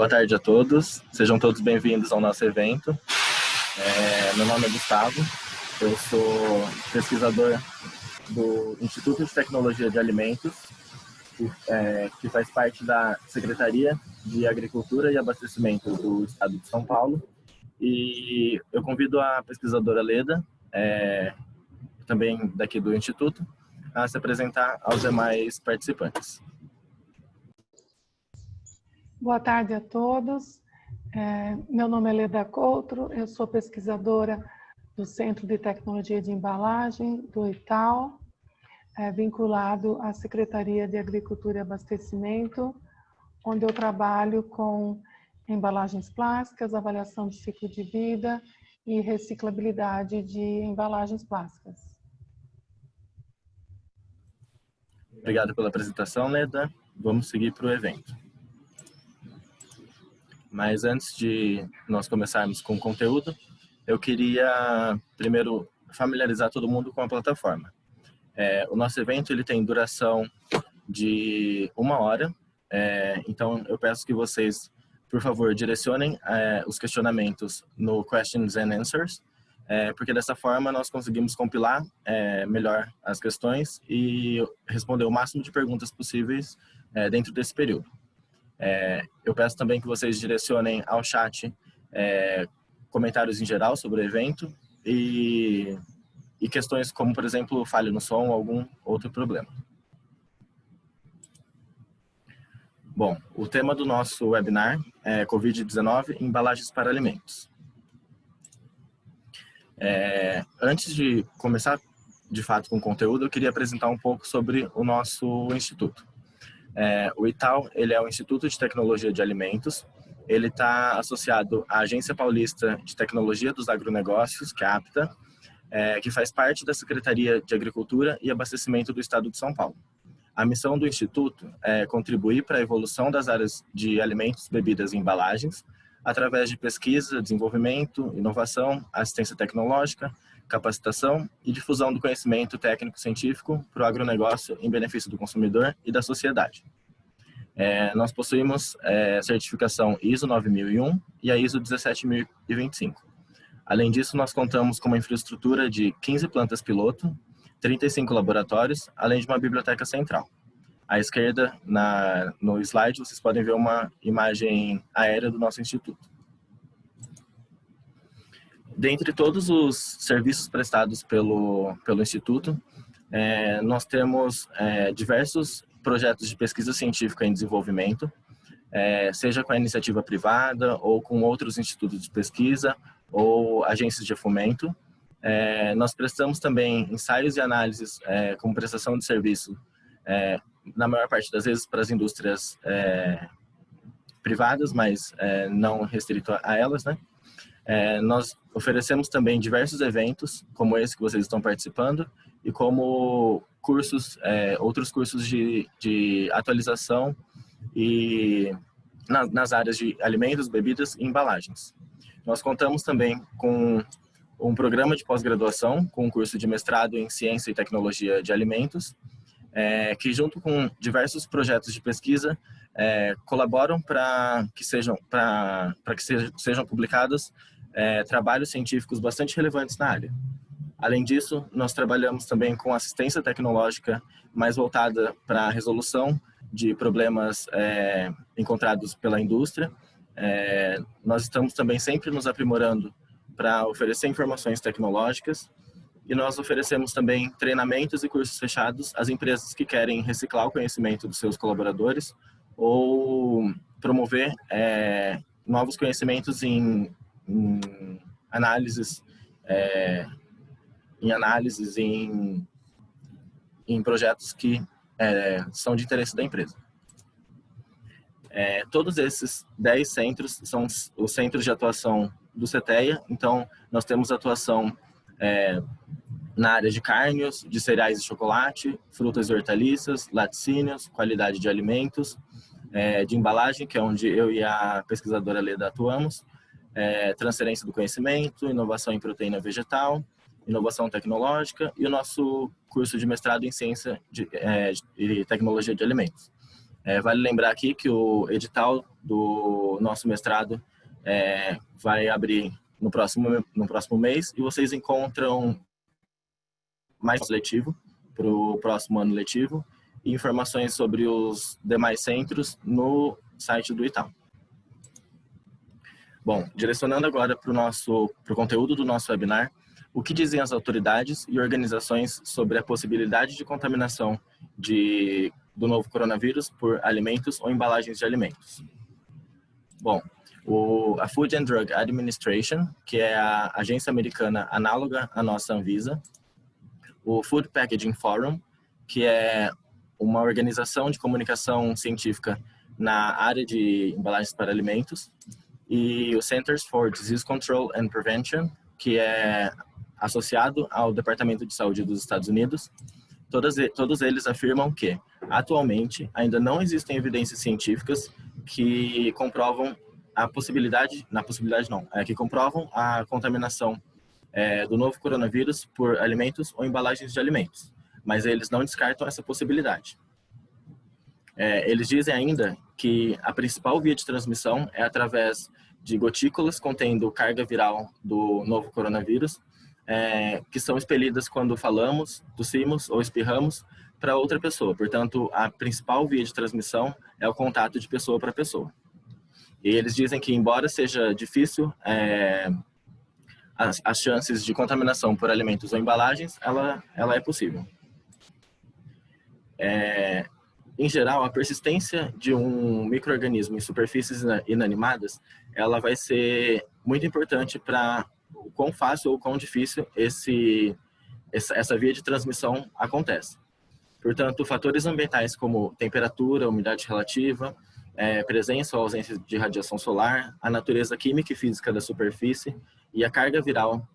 Boa tarde a todos, sejam todos bem-vindos ao nosso evento. Meu nome é Gustavo, eu sou pesquisador do Instituto de Tecnologia de Alimentos, que faz parte da Secretaria de Agricultura e Abastecimento do Estado de São Paulo. E eu convido a pesquisadora Leda, também daqui do Instituto, a se apresentar aos demais participantes. Boa tarde a todos. Meu nome é Leda Coutro, eu sou pesquisadora do Centro de Tecnologia de Embalagem, do ITAL, vinculado à Secretaria de Agricultura e Abastecimento, onde eu trabalho com embalagens plásticas, avaliação de ciclo de vida e reciclabilidade de embalagens plásticas. Obrigado pela apresentação, Leda. Vamos seguir para o evento. Mas antes de nós começarmos com o conteúdo, eu queria primeiro familiarizar todo mundo com a plataforma. O nosso evento ele tem duração de 1 hora, então eu peço que vocês, por favor, direcionem os questionamentos no Questions and Answers, porque dessa forma nós conseguimos compilar melhor as questões e responder o máximo de perguntas possíveis dentro desse período. Eu peço também que vocês direcionem ao chat comentários em geral sobre o evento e questões como, por exemplo, falha no som ou algum outro problema. Bom, o tema do nosso webinar é Covid-19 embalagens para alimentos. Antes de começar, de fato, com o conteúdo, eu queria apresentar um pouco sobre o nosso instituto. O ITAL, ele é o Instituto de Tecnologia de Alimentos. Ele está associado à Agência Paulista de Tecnologia dos Agronegócios, que é a APTA, que faz parte da Secretaria de Agricultura e Abastecimento do Estado de São Paulo. A missão do Instituto é contribuir para a evolução das áreas de alimentos, bebidas e embalagens, através de pesquisa, desenvolvimento, inovação, assistência tecnológica, capacitação e difusão do conhecimento técnico-científico para o agronegócio em benefício do consumidor e da sociedade. Nós possuímos certificação ISO 9001 e a ISO 17025. Além disso, nós contamos com uma infraestrutura de 15 plantas piloto, 35 laboratórios, além de uma biblioteca central. À esquerda, no slide, vocês podem ver uma imagem aérea do nosso instituto. Dentre todos os serviços prestados pelo Instituto, nós temos diversos projetos de pesquisa científica em desenvolvimento, seja com a iniciativa privada ou com outros institutos de pesquisa ou agências de fomento. Nós prestamos também ensaios e análises como prestação de serviço, na maior parte das vezes para as indústrias privadas, mas não restrito a elas, né? Nós oferecemos também diversos eventos, como esse que vocês estão participando, e como cursos, outros cursos de atualização e nas áreas de alimentos, bebidas e embalagens. Nós contamos também com um programa de pós-graduação, com um curso de mestrado em Ciência e Tecnologia de Alimentos, que junto com diversos projetos de pesquisa colaboram para que sejam publicados trabalhos científicos bastante relevantes na área. Além disso, nós trabalhamos também com assistência tecnológica mais voltada para a resolução de problemas encontrados pela indústria. Nós estamos também sempre nos aprimorando para oferecer informações tecnológicas e nós oferecemos também treinamentos e cursos fechados às empresas que querem reciclar o conhecimento dos seus colaboradores ou promover novos conhecimentos em análises, em projetos que são de interesse da empresa. Todos esses 10 centros são os centros de atuação do CTEA, então nós temos atuação na área de carnes, de cereais e chocolate, frutas e hortaliças, laticínios, qualidade de alimentos, de embalagem, que é onde eu e a pesquisadora Leda atuamos, transferência do conhecimento, inovação em proteína vegetal, inovação tecnológica e o nosso curso de mestrado em Ciência e Tecnologia de Alimentos. Vale lembrar aqui que o edital do nosso mestrado vai abrir no próximo mês e vocês encontram mais letivo para o próximo ano letivo e informações sobre os demais centros no site do Itaú. Bom, direcionando agora para o conteúdo do nosso webinar, o que dizem as autoridades e organizações sobre a possibilidade de contaminação do novo coronavírus por alimentos ou embalagens de alimentos? Bom, a Food and Drug Administration, que é a agência americana análoga à nossa Anvisa, o Food Packaging Forum, que é uma organização de comunicação científica na área de embalagens para alimentos, e o Centers for Disease Control and Prevention, que é associado ao Departamento de Saúde dos Estados Unidos. Todos eles afirmam que, atualmente, ainda não existem evidências científicas que comprovam que comprovam a contaminação do novo coronavírus por alimentos ou embalagens de alimentos, mas eles não descartam essa possibilidade. Eles dizem ainda que a principal via de transmissão é através de gotículas contendo carga viral do novo coronavírus, que são expelidas quando falamos, tossimos ou espirramos para outra pessoa. Portanto, a principal via de transmissão é o contato de pessoa para pessoa. E eles dizem que, embora seja difícil, as chances de contaminação por alimentos ou embalagens, ela é possível. Em geral, a persistência de um micro-organismo em superfícies inanimadas, ela vai ser muito importante para o quão fácil ou quão difícil essa via de transmissão acontece. Portanto, fatores ambientais como temperatura, umidade relativa, presença ou ausência de radiação solar, a natureza química e física da superfície e a carga viral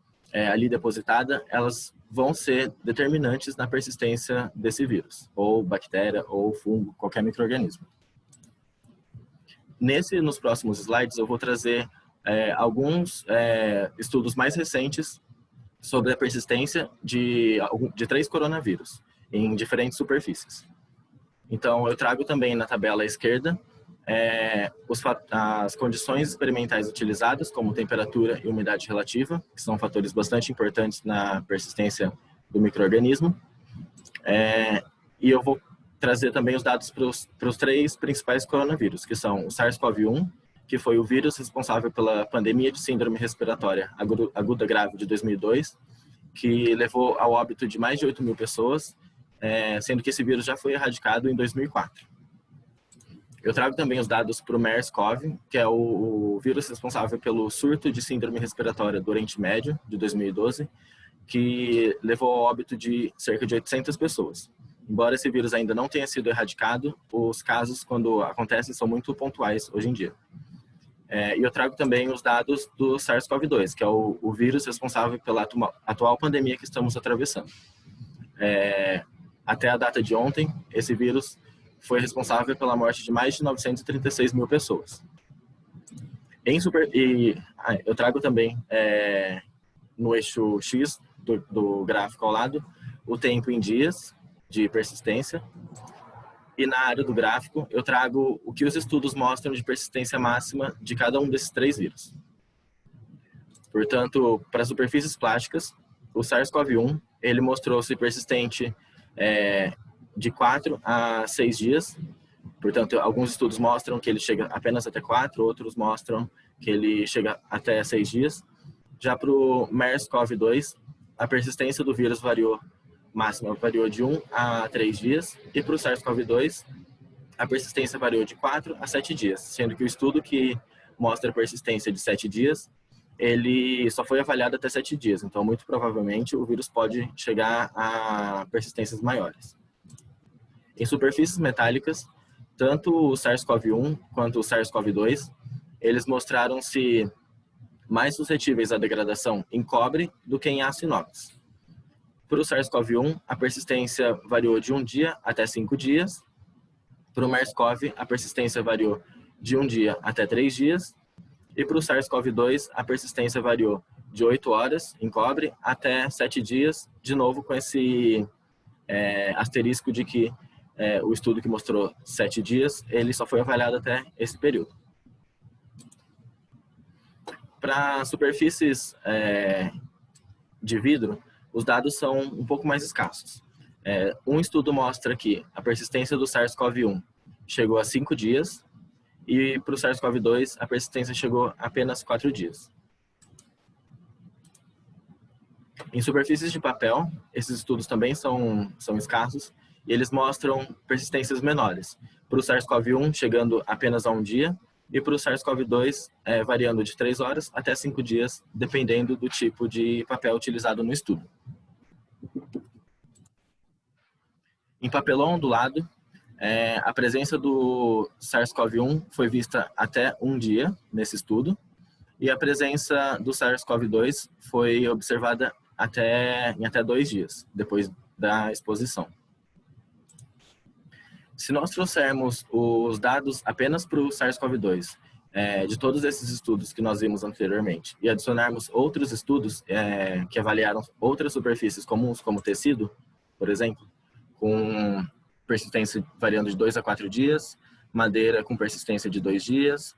ali depositada, elas vão ser determinantes na persistência desse vírus, ou bactéria, ou fungo, qualquer micro-organismo. Nos próximos slides, eu vou trazer alguns estudos mais recentes sobre a persistência de 3 coronavírus em diferentes superfícies. Então, eu trago também na tabela à esquerda as condições experimentais utilizadas, como temperatura e umidade relativa, que são fatores bastante importantes na persistência do micro-organismo. E eu vou trazer também os dados para os 3 principais coronavírus, que são o SARS-CoV-1, que foi o vírus responsável pela pandemia de síndrome respiratória aguda grave de 2002, que levou ao óbito de mais de 8.000 pessoas, sendo que esse vírus já foi erradicado em 2004. Eu trago também os dados para o MERS-CoV, que é o vírus responsável pelo surto de síndrome respiratória do Oriente Médio, de 2012, que levou ao óbito de cerca de 800 pessoas. Embora esse vírus ainda não tenha sido erradicado, os casos, quando acontecem, são muito pontuais hoje em dia. E eu trago também os dados do SARS-CoV-2, que é o vírus responsável pela atual pandemia que estamos atravessando. Até a data de ontem, esse vírus foi responsável pela morte de mais de 936.000 pessoas. Eu trago também, no eixo X do gráfico ao lado, o tempo em dias de persistência. E na área do gráfico, eu trago o que os estudos mostram de persistência máxima de cada um desses 3 vírus. Portanto, para superfícies plásticas, o SARS-CoV-1, ele mostrou-se persistente de 4 a 6 dias. Portanto, alguns estudos mostram que ele chega apenas até 4, outros mostram que ele chega até 6 dias. Já para o MERS-CoV-2, a persistência do vírus máxima variou de 1 a 3 dias, e para o SARS-CoV-2, a persistência variou de 4 a 7 dias, sendo que o estudo que mostra a persistência de 7 dias, ele só foi avaliado até 7 dias, então muito provavelmente o vírus pode chegar a persistências maiores. Em superfícies metálicas, tanto o SARS-CoV-1 quanto o SARS-CoV-2, eles mostraram-se mais suscetíveis à degradação em cobre do que em aço inox. Para o SARS-CoV-1, a persistência variou de 1 dia até 5 dias. Para o MERS-CoV, a persistência variou de 1 dia até 3 dias. E para o SARS-CoV-2, a persistência variou de 8 horas em cobre até 7 dias, de novo com esse asterisco de que o estudo que mostrou 7 dias, ele só foi avaliado até esse período. Para superfícies de vidro, os dados são um pouco mais escassos. Um estudo mostra que a persistência do SARS-CoV-1 chegou a 5 dias e para o SARS-CoV-2 a persistência chegou a apenas 4 dias. Em superfícies de papel, esses estudos também são escassos e eles mostram persistências menores. Para o SARS-CoV-1 chegando apenas a 1 dia e para o SARS-CoV-2 variando de 3 horas até 5 dias, dependendo do tipo de papel utilizado no estudo. Em papelão ondulado, a presença do SARS-CoV-1 foi vista até 1 dia nesse estudo e a presença do SARS-CoV-2 foi observada em até 2 dias, depois da exposição. Se nós trouxermos os dados apenas para o SARS-CoV-2, de todos esses estudos que nós vimos anteriormente, e adicionarmos outros estudos que avaliaram outras superfícies comuns, como tecido, por exemplo, com persistência variando de 2 a 4 dias, madeira com persistência de 2 dias,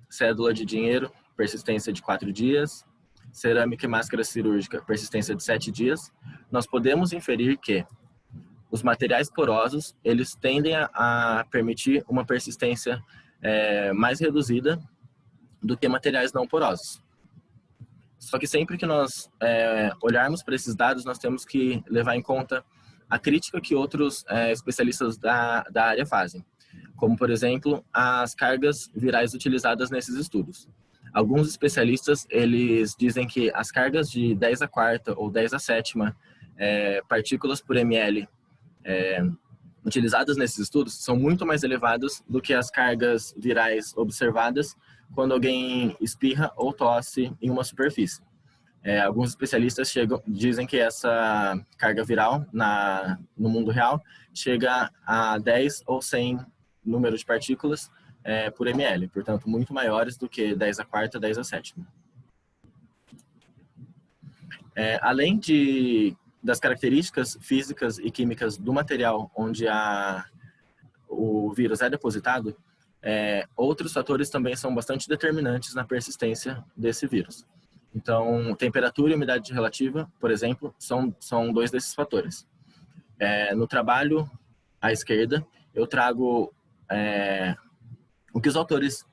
cédula de dinheiro, persistência de 4 dias, cerâmica e máscara cirúrgica, persistência de 7 dias, nós podemos inferir que os materiais porosos, eles tendem a permitir uma persistência mais reduzida do que materiais não porosos. Só que sempre que nós olharmos para esses dados, nós temos que levar em conta a crítica que outros especialistas da área fazem, como, por exemplo, as cargas virais utilizadas nesses estudos. Alguns especialistas, eles dizem que as cargas de 10 a quarta ou 10 a sétima partículas por ml utilizadas nesses estudos são muito mais elevadas do que as cargas virais observadas quando alguém espirra ou tosse em uma superfície. Alguns especialistas dizem que essa carga viral no mundo real chega a 10 ou 100 número de partículas por ml, portanto, muito maiores do que 10 a quarta, 10 a sétima. Além das características físicas e químicas do material onde o vírus é depositado, outros fatores também são bastante determinantes na persistência desse vírus. Então, temperatura e umidade relativa, por exemplo, são 2 desses fatores. No trabalho à esquerda, eu trago o que os autores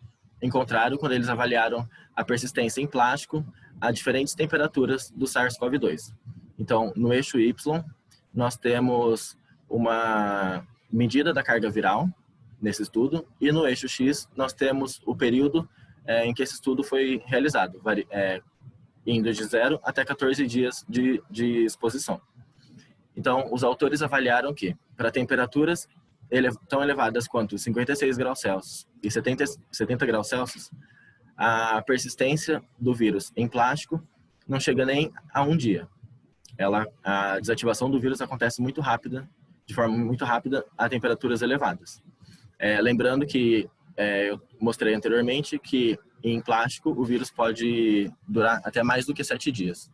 encontraram quando eles avaliaram a persistência em plástico a diferentes temperaturas do SARS-CoV-2. Então, no eixo Y, nós temos uma medida da carga viral nesse estudo e no eixo X, nós temos o período em que esse estudo foi realizado, indo de 0 até 14 dias de exposição. Então, os autores avaliaram que, para temperaturas tão elevadas quanto 56 graus Celsius e 70 graus Celsius, a persistência do vírus em plástico não chega nem a 1 dia. A desativação do vírus acontece de forma muito rápida, a temperaturas elevadas. Lembrando que eu mostrei anteriormente que em plástico o vírus pode durar até mais do que 7 dias.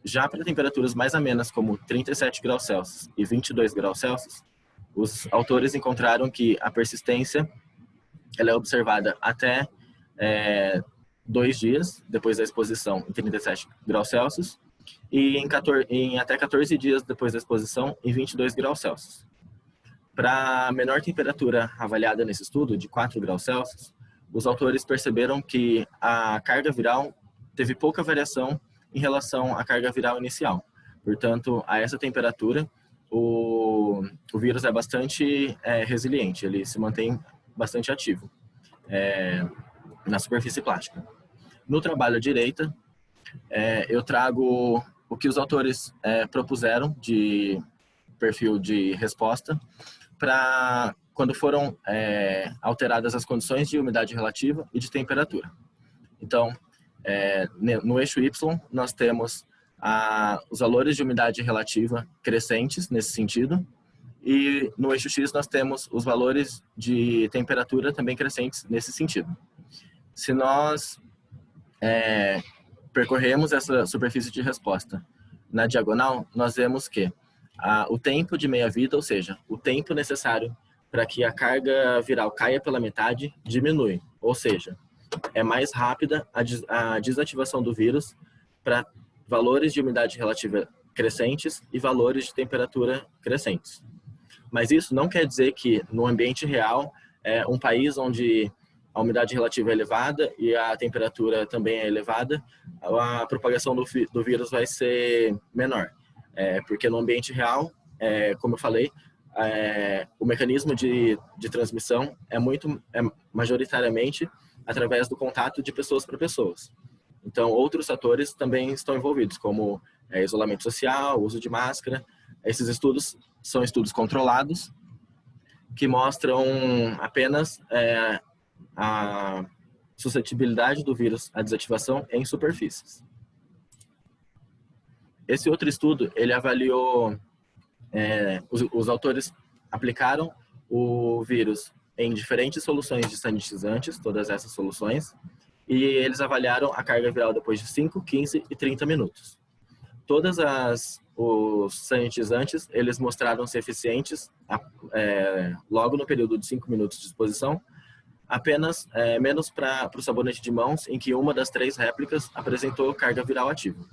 Já para temperaturas mais amenas, como 37 graus Celsius e 22 graus Celsius, os autores encontraram que a persistência ela é observada até 2 dias depois da exposição em 37 graus Celsius e em até 14 dias depois da exposição em 22 graus Celsius. Para a menor temperatura avaliada nesse estudo, de 4 graus Celsius, os autores perceberam que a carga viral teve pouca variação em relação à carga viral inicial. Portanto, a essa temperatura, o vírus é bastante resiliente, ele se mantém bastante ativo na superfície plástica. No trabalho à direita, eu trago o que os autores propuseram de perfil de resposta para quando foram alteradas as condições de umidade relativa e de temperatura. Então, no eixo Y, nós temos os valores de umidade relativa crescentes nesse sentido, e no eixo X nós temos os valores de temperatura também crescentes nesse sentido. Se nós percorremos essa superfície de resposta na diagonal, nós vemos que o tempo de meia-vida, ou seja, o tempo necessário para que a carga viral caia pela metade, diminui. Ou seja, é mais rápida a desativação do vírus para valores de umidade relativa crescentes e valores de temperatura crescentes. Mas isso não quer dizer que no ambiente real, um país onde a umidade relativa é elevada e a temperatura também é elevada, a propagação do vírus vai ser menor. Porque no ambiente real, como eu falei, o mecanismo de transmissão é majoritariamente através do contato de pessoas para pessoas. Então, outros fatores também estão envolvidos, como isolamento social, uso de máscara. Esses estudos são estudos controlados, que mostram apenas a suscetibilidade do vírus à desativação em superfícies. Esse outro estudo, ele avaliou, os autores aplicaram o vírus em diferentes soluções de sanitizantes, todas essas soluções, e eles avaliaram a carga viral depois de 5, 15 e 30 minutos. Os sanitizantes, eles mostraram ser eficientes logo no período de 5 minutos de exposição, apenas menos para o sabonete de mãos, em que uma das 3 réplicas apresentou carga viral ativa.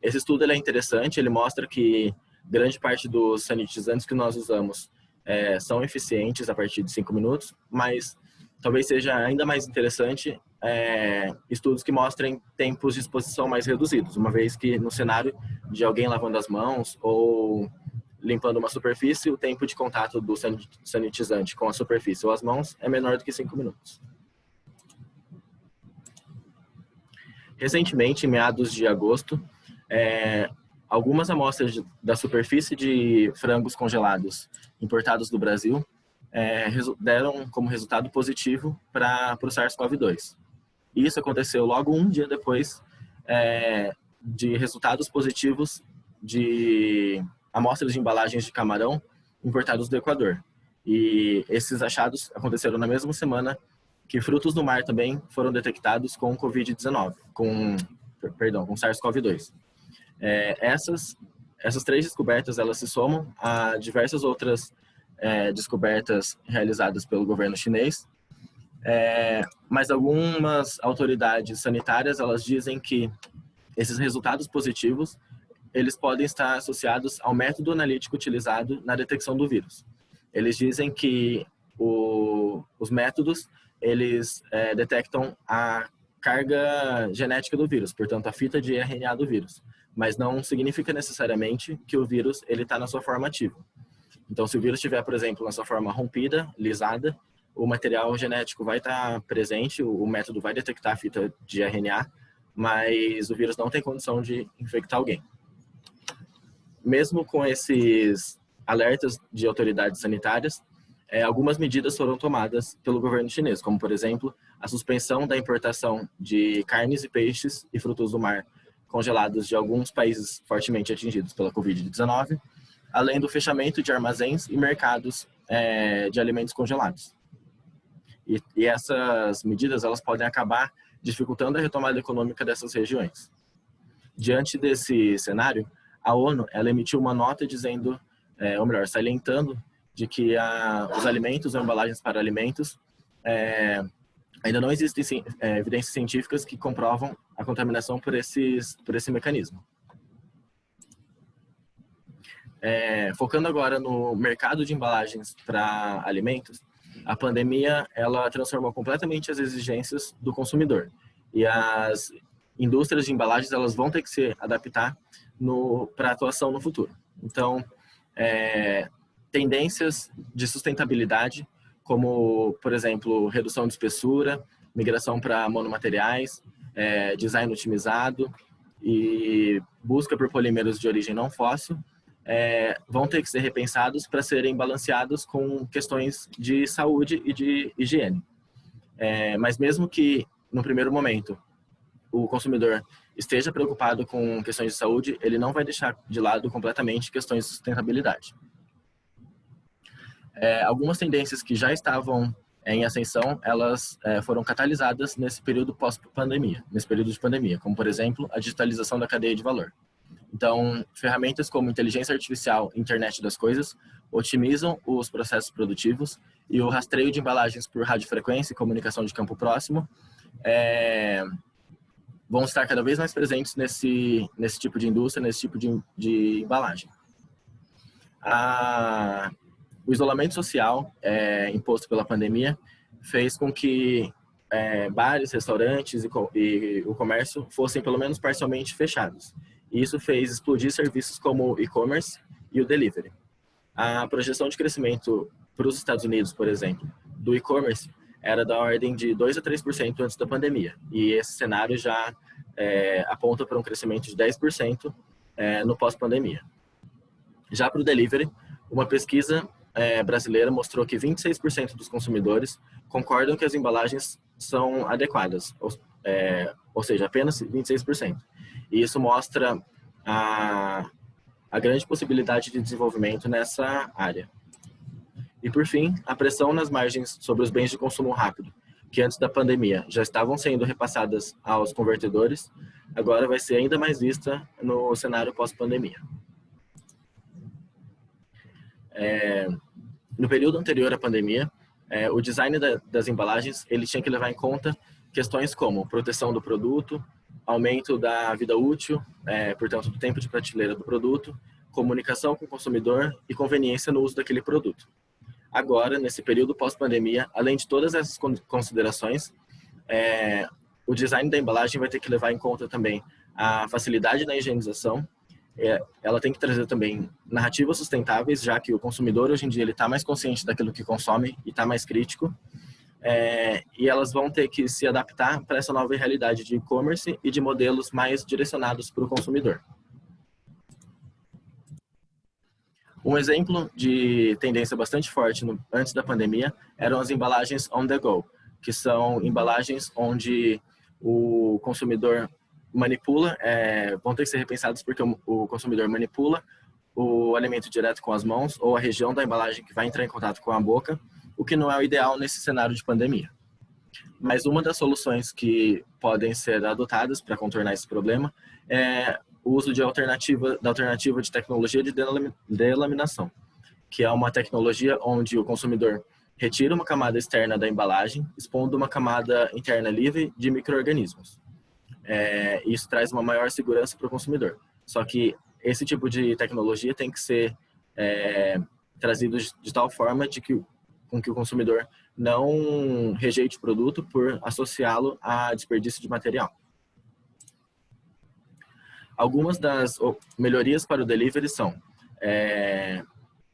Esse estudo ele é interessante, ele mostra que grande parte dos sanitizantes que nós usamos são eficientes a partir de 5 minutos, mas talvez seja ainda mais interessante estudos que mostrem tempos de exposição mais reduzidos, uma vez que no cenário de alguém lavando as mãos ou limpando uma superfície, o tempo de contato do sanitizante com a superfície ou as mãos é menor do que 5 minutos. Recentemente, em meados de agosto, algumas amostras da superfície de frangos congelados importados do Brasil deram como resultado positivo para o SARS-CoV-2. Isso aconteceu logo um dia depois de resultados positivos de amostras de embalagens de camarão importados do Equador. E esses achados aconteceram na mesma semana que frutos do mar também foram detectados com Covid-19, com SARS-CoV-2. Essas 3 descobertas, elas se somam a diversas outras descobertas realizadas pelo governo chinês, mas algumas autoridades sanitárias, elas dizem que esses resultados positivos, eles podem estar associados ao método analítico utilizado na detecção do vírus. Eles dizem que os métodos, eles detectam a carga genética do vírus, portanto, a fita de RNA do vírus, mas não significa necessariamente que o vírus está na sua forma ativa. Então, se o vírus estiver, por exemplo, na sua forma rompida, lisada, o material genético vai estar presente, o método vai detectar a fita de RNA, mas o vírus não tem condição de infectar alguém. Mesmo com esses alertas de autoridades sanitárias, algumas medidas foram tomadas pelo governo chinês, como, por exemplo, a suspensão da importação de carnes e peixes e frutos do mar congelados de alguns países fortemente atingidos pela Covid-19, além do fechamento de armazéns e mercados de alimentos congelados. E essas medidas, elas podem acabar dificultando a retomada econômica dessas regiões. Diante desse cenário, a ONU ela emitiu uma nota dizendo, ou melhor, salientando de que os alimentos ou embalagens para alimentos ainda não existem evidências científicas que comprovam a contaminação por esse mecanismo. Focando agora no mercado de embalagens para alimentos, a pandemia ela transformou completamente as exigências do consumidor e as indústrias de embalagens elas vão ter que se adaptar para a atuação no futuro. Então, tendências de sustentabilidade, como, por exemplo, redução de espessura, migração para monomateriais, design otimizado e busca por polímeros de origem não fóssil, vão ter que ser repensados para serem balanceados com questões de saúde e de higiene. Mas mesmo que, no primeiro momento, o consumidor esteja preocupado com questões de saúde, ele não vai deixar de lado completamente questões de sustentabilidade. Algumas tendências que já estavam em ascensão, elas foram catalisadas nesse período pós-pandemia, nesse período de pandemia, como, por exemplo, a digitalização da cadeia de valor. Então, ferramentas como inteligência artificial e internet das coisas otimizam os processos produtivos e o rastreio de embalagens por radiofrequência e comunicação de campo próximo vão estar cada vez mais presentes nesse tipo de indústria, nesse tipo de embalagem. O isolamento social imposto pela pandemia fez com que bares, restaurantes e o comércio fossem pelo menos parcialmente fechados. E isso fez explodir serviços como o e-commerce e o delivery. A projeção de crescimento para os Estados Unidos, por exemplo, do e-commerce era da ordem de 2 a 3% antes da pandemia. E esse cenário já aponta para um crescimento de 10% no pós-pandemia. Já para o delivery, uma pesquisa brasileira mostrou que 26% dos consumidores concordam que as embalagens são adequadas, ou seja, apenas 26%. E isso mostra a grande possibilidade de desenvolvimento nessa área. E, por fim, a pressão nas margens sobre os bens de consumo rápido, que antes da pandemia já estavam sendo repassadas aos convertedores, agora vai ser ainda mais vista no cenário pós-pandemia. No período anterior à pandemia, o design das embalagens ele tinha que levar em conta questões como proteção do produto, aumento da vida útil, portanto, do tempo de prateleira do produto, comunicação com o consumidor e conveniência no uso daquele produto. Agora, nesse período pós-pandemia, além de todas essas considerações, o design da embalagem vai ter que levar em conta também a facilidade na higienização. Ela tem que trazer também narrativas sustentáveis, já que o consumidor hoje em dia ele está mais consciente daquilo que consome e está mais crítico. E elas vão ter que se adaptar para essa nova realidade de e-commerce e de modelos mais direcionados para o consumidor. Um exemplo de tendência bastante forte antes da pandemia eram as embalagens on the go, que são embalagens onde o consumidor manipula, vão ter que ser repensados porque o consumidor manipula o alimento direto com as mãos ou a região da embalagem que vai entrar em contato com a boca, o que não é o ideal nesse cenário de pandemia. Mas uma das soluções que podem ser adotadas para contornar esse problema é o uso da alternativa de tecnologia de delaminação, que é uma tecnologia onde o consumidor retira uma camada externa da embalagem, expondo uma camada interna livre de micro-organismos. Isso traz uma maior segurança para o consumidor. Só que esse tipo de tecnologia tem que ser trazido de tal forma com que o consumidor não rejeite o produto por associá-lo a desperdício de material. Algumas das melhorias para o delivery são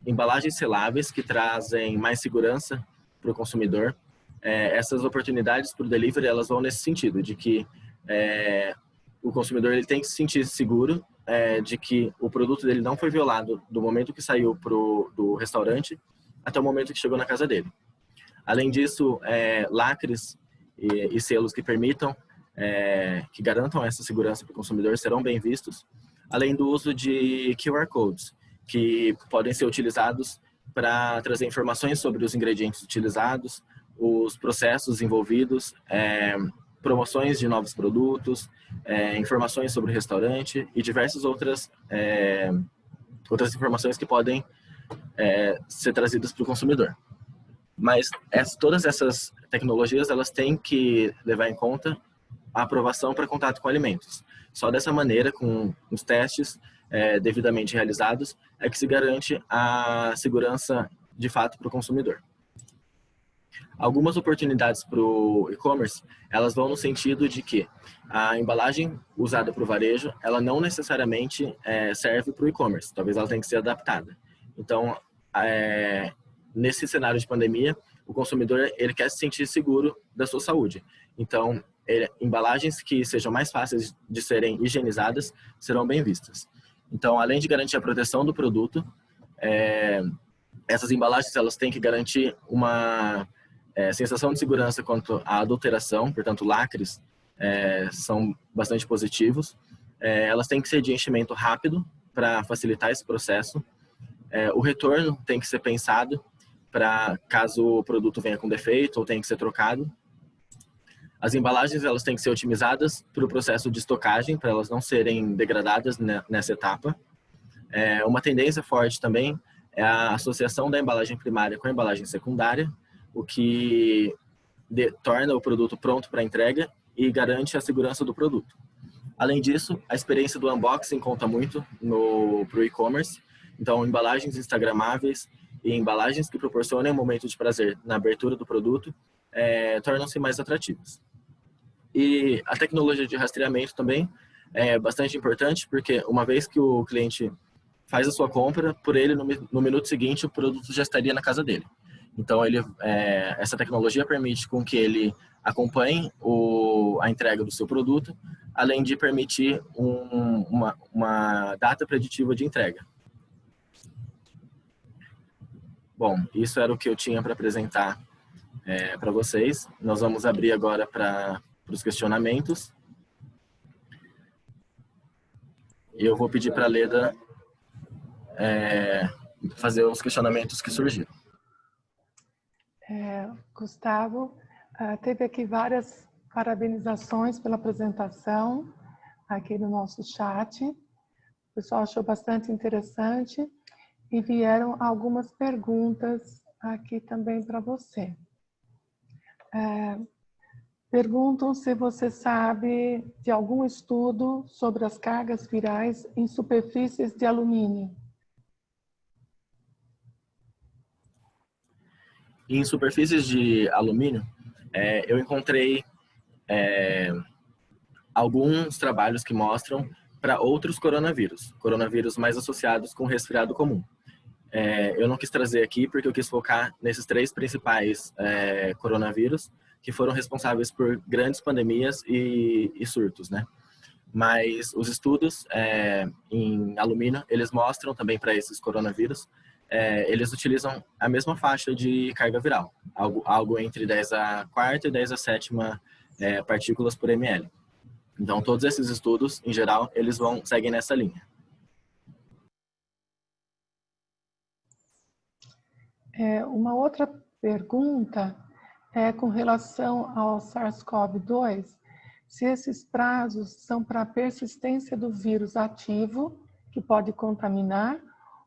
embalagens seláveis que trazem mais segurança para o consumidor. Essas oportunidades para o delivery elas vão nesse sentido, de que o consumidor ele tem que se sentir seguro de que o produto dele não foi violado do momento que saiu do restaurante até o momento que chegou na casa dele. Além disso, lacres e selos que permitam, que garantam essa segurança para o consumidor serão bem vistos, além do uso de QR Codes, que podem ser utilizados para trazer informações sobre os ingredientes utilizados, os processos envolvidos, promoções de novos produtos, informações sobre o restaurante e diversas outras informações que podem ser trazidas para o consumidor. Mas todas essas tecnologias elas têm que levar em conta a aprovação para contato com alimentos. Só dessa maneira, com os testes devidamente realizados, é que se garante a segurança de fato para o consumidor. Algumas oportunidades para o e-commerce, elas vão no sentido de que a embalagem usada para o varejo, ela não necessariamente serve para o e-commerce, talvez ela tenha que ser adaptada. Então, nesse cenário de pandemia, o consumidor ele quer se sentir seguro da sua saúde. Então, embalagens que sejam mais fáceis de serem higienizadas serão bem vistas. Então, além de garantir a proteção do produto, essas embalagens elas têm que garantir uma sensação de segurança quanto à adulteração, portanto, lacres são bastante positivos. Elas têm que ser de enchimento rápido para facilitar esse processo. O retorno tem que ser pensado para caso o produto venha com defeito ou tenha que ser trocado. As embalagens elas têm que ser otimizadas para o processo de estocagem, para elas não serem degradadas nessa etapa. Uma tendência forte também é a associação da embalagem primária com a embalagem secundária, o que torna o produto pronto para entrega e garante a segurança do produto. Além disso, a experiência do unboxing conta muito para o e-commerce. Então, embalagens instagramáveis e embalagens que proporcionem um momento de prazer na abertura do produto tornam-se mais atrativas. E a tecnologia de rastreamento também é bastante importante, porque uma vez que o cliente faz a sua compra, por ele, no minuto seguinte, o produto já estaria na casa dele. Então, essa tecnologia permite com que ele acompanhe a entrega do seu produto, além de permitir uma data preditiva de entrega. Bom, isso era o que eu tinha para apresentar para vocês. Nós vamos abrir agora para os questionamentos. E eu vou pedir para a Leda fazer os questionamentos que surgiram. Gustavo, teve aqui várias parabenizações pela apresentação aqui no nosso chat. O pessoal achou bastante interessante e vieram algumas perguntas aqui também para você. Perguntam se você sabe de algum estudo sobre as cargas virais em superfícies de alumínio. Em superfícies de alumínio, eu encontrei alguns trabalhos que mostram para outros coronavírus mais associados com resfriado comum. Eu não quis trazer aqui porque eu quis focar nesses 3 principais coronavírus que foram responsáveis por grandes pandemias e surtos, né? Mas os estudos em alumínio, eles mostram também para esses coronavírus, eles utilizam a mesma faixa de carga viral, algo entre 10 a quarta e 10 a sétima partículas por ml. Então, todos esses estudos, em geral, eles seguem nessa linha. Uma outra pergunta é com relação ao SARS-CoV-2, se esses prazos são para a persistência do vírus ativo, que pode contaminar,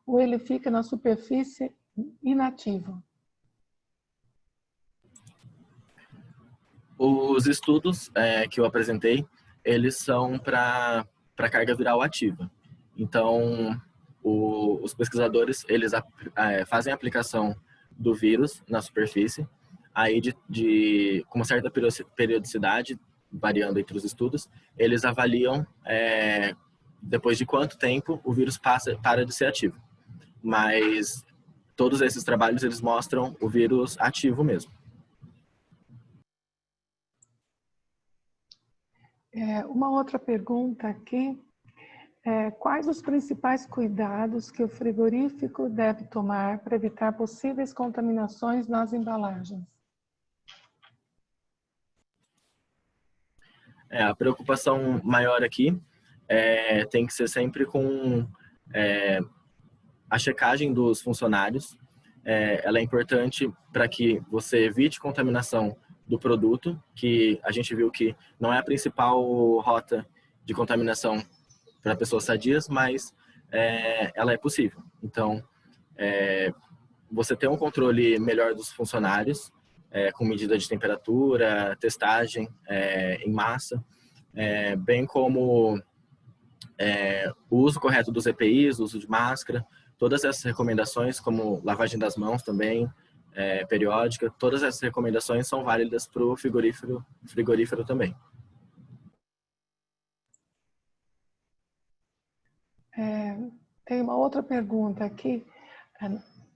ou ele fica na superfície inativo? Os estudos que eu apresentei, eles são para carga viral ativa. Então, os pesquisadores, eles fazem a aplicação do vírus na superfície, aí com uma certa periodicidade, variando entre os estudos, eles avaliam depois de quanto tempo o vírus para de ser ativo. Mas todos esses trabalhos, eles mostram o vírus ativo mesmo. Uma outra pergunta aqui, quais os principais cuidados que o frigorífico deve tomar para evitar possíveis contaminações nas embalagens? A preocupação maior aqui tem que ser sempre com a checagem dos funcionários. Ela é importante para que você evite contaminação do produto, que a gente viu que não é a principal rota de contaminação para pessoas sadias, mas ela é possível. Então, você ter um controle melhor dos funcionários, com medida de temperatura, testagem em massa, bem como o uso correto dos EPIs, o uso de máscara, todas essas recomendações, como lavagem das mãos também, periódica, todas essas recomendações são válidas para o frigorífero também. Tem uma outra pergunta aqui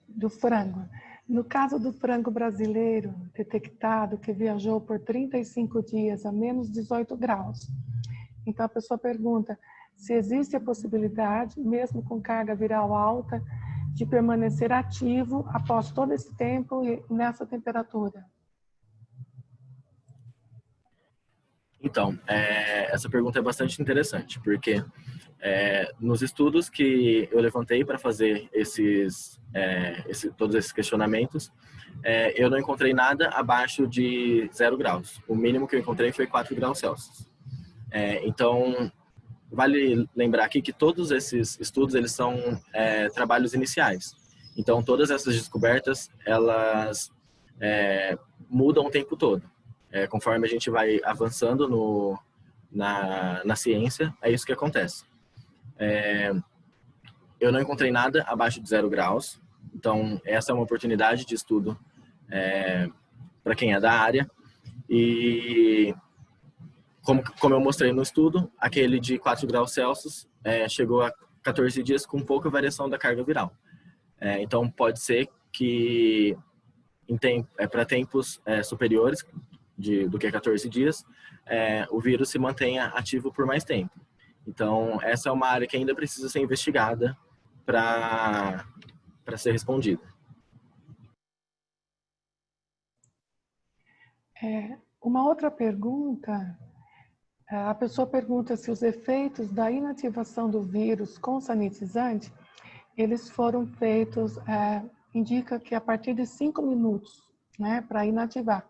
do frango. No caso do frango brasileiro detectado que viajou por 35 dias a menos 18 graus, então a pessoa pergunta se existe a possibilidade, mesmo com carga viral alta, de permanecer ativo após todo esse tempo e nessa temperatura? Então, essa pergunta é bastante interessante, porque nos estudos que eu levantei para fazer todos esses questionamentos, eu não encontrei nada abaixo de 0 graus. O mínimo que eu encontrei foi 4 graus Celsius. Então, vale lembrar aqui que todos esses estudos, eles são trabalhos iniciais. Então, todas essas descobertas, elas mudam o tempo todo. Conforme a gente vai avançando na ciência, é isso que acontece. Eu não encontrei nada abaixo de 0 graus. Então, essa é uma oportunidade de estudo para quem é da área. E, como eu mostrei no estudo, aquele de 4 graus Celsius chegou a 14 dias com pouca variação da carga viral. Então, pode ser que para tempos superiores do que 14 dias, o vírus se mantenha ativo por mais tempo. Então, essa é uma área que ainda precisa ser investigada para ser respondida. Uma outra pergunta, a pessoa pergunta se os efeitos da inativação do vírus com sanitizante, eles foram feitos, indica que a partir de 5 minutos, né, para inativar.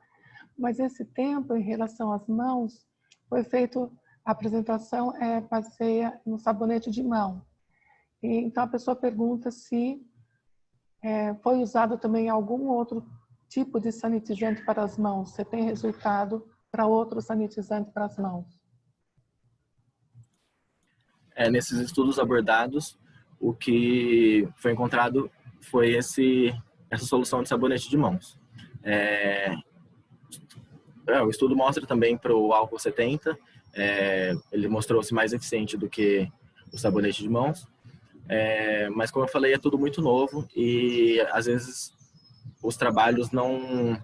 Mas esse tempo, em relação às mãos, foi feito, a apresentação baseia no sabonete de mão. Então, a pessoa pergunta se foi usado também algum outro tipo de sanitizante para as mãos. Você tem resultado para outro sanitizante para as mãos? Nesses estudos abordados, o que foi encontrado foi essa solução de sabonete de mãos. O estudo mostra também para o álcool 70, ele mostrou-se mais eficiente do que o sabonete de mãos. Mas, como eu falei, é tudo muito novo e, às vezes, os trabalhos não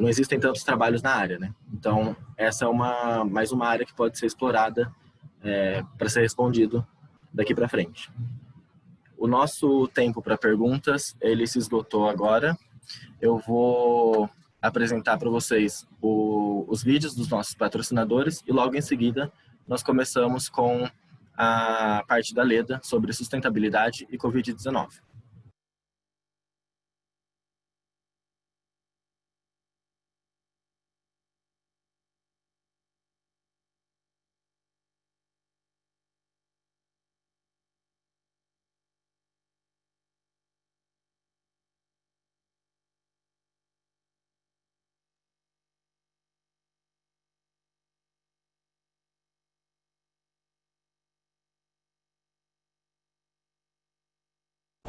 existem tantos trabalhos na área, né? Então, essa é mais uma área que pode ser explorada para ser respondido daqui para frente. O nosso tempo para perguntas, ele se esgotou agora. Eu vou apresentar para vocês os vídeos dos nossos patrocinadores e, logo em seguida, nós começamos com a parte da Leda sobre sustentabilidade e Covid-19.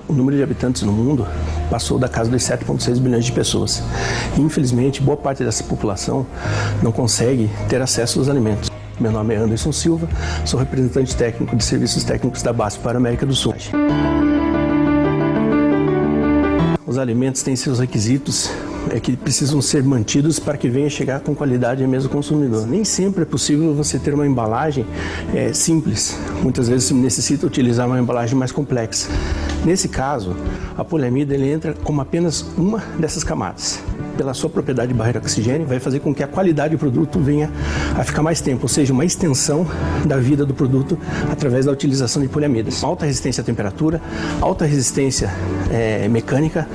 O número de habitantes no mundo passou da casa dos 7,6 bilhões de pessoas. E, infelizmente, boa parte dessa população não consegue ter acesso aos alimentos. Meu nome é Anderson Silva, sou representante técnico de serviços técnicos da BASF para a América do Sul. Os alimentos têm seus requisitos que precisam ser mantidos para que venha chegar com qualidade ao mesmo consumidor. Nem sempre é possível você ter uma embalagem simples. Muitas vezes se necessita utilizar uma embalagem mais complexa. Nesse caso, a poliamida ele entra como apenas uma dessas camadas. Pela sua propriedade de barreira oxigênio, vai fazer com que a qualidade do produto venha a ficar mais tempo, ou seja, uma extensão da vida do produto através da utilização de poliamidas. Alta resistência à temperatura, alta resistência mecânica,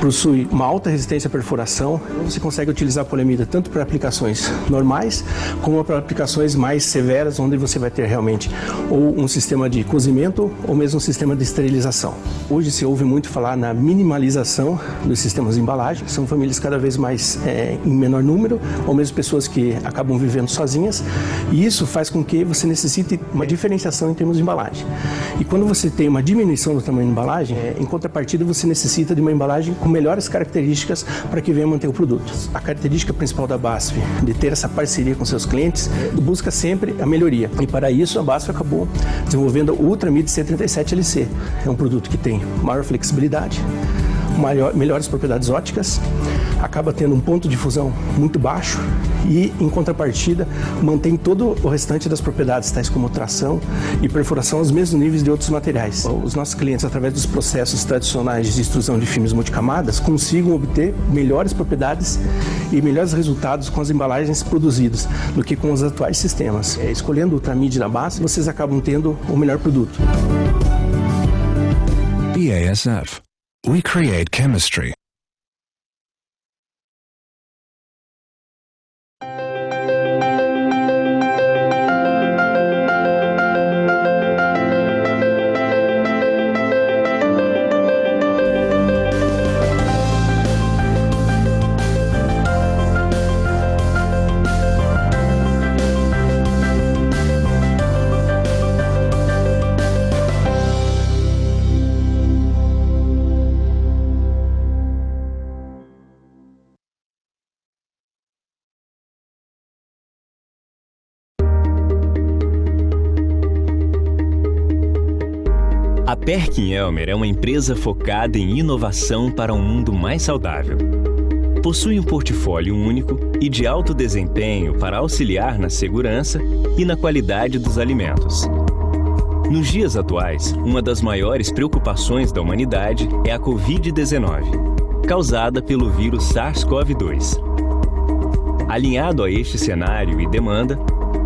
possui uma alta resistência à perfuração. Você consegue utilizar a poliamida tanto para aplicações normais, como para aplicações mais severas, onde você vai ter realmente ou um sistema de cozimento ou mesmo um sistema de esterilização. Hoje se ouve muito falar na minimalização dos sistemas de embalagem. São famílias cada vez mais em menor número, ou mesmo pessoas que acabam vivendo sozinhas, e isso faz com que você necessite uma diferenciação em termos de embalagem. E quando você tem uma diminuição do tamanho da embalagem, em contrapartida você necessita de uma embalagem com melhores características para que venha manter o produto. A característica principal da BASF de ter essa parceria com seus clientes busca sempre a melhoria, e para isso a BASF acabou desenvolvendo o Ultramid C37LC. É um produto que tem maior flexibilidade, melhores propriedades ópticas, acaba tendo um ponto de fusão muito baixo e, em contrapartida, mantém todo o restante das propriedades, tais como tração e perfuração, aos mesmos níveis de outros materiais. Os nossos clientes, através dos processos tradicionais de extrusão de filmes multicamadas, consigam obter melhores propriedades e melhores resultados com as embalagens produzidas do que com os atuais sistemas. Escolhendo o Ultramid da base, vocês acabam tendo o melhor produto. BASF. We create chemistry. A PerkinElmer é uma empresa focada em inovação para um mundo mais saudável. Possui um portfólio único e de alto desempenho para auxiliar na segurança e na qualidade dos alimentos. Nos dias atuais, uma das maiores preocupações da humanidade é a Covid-19, causada pelo vírus SARS-CoV-2. Alinhado a este cenário e demanda,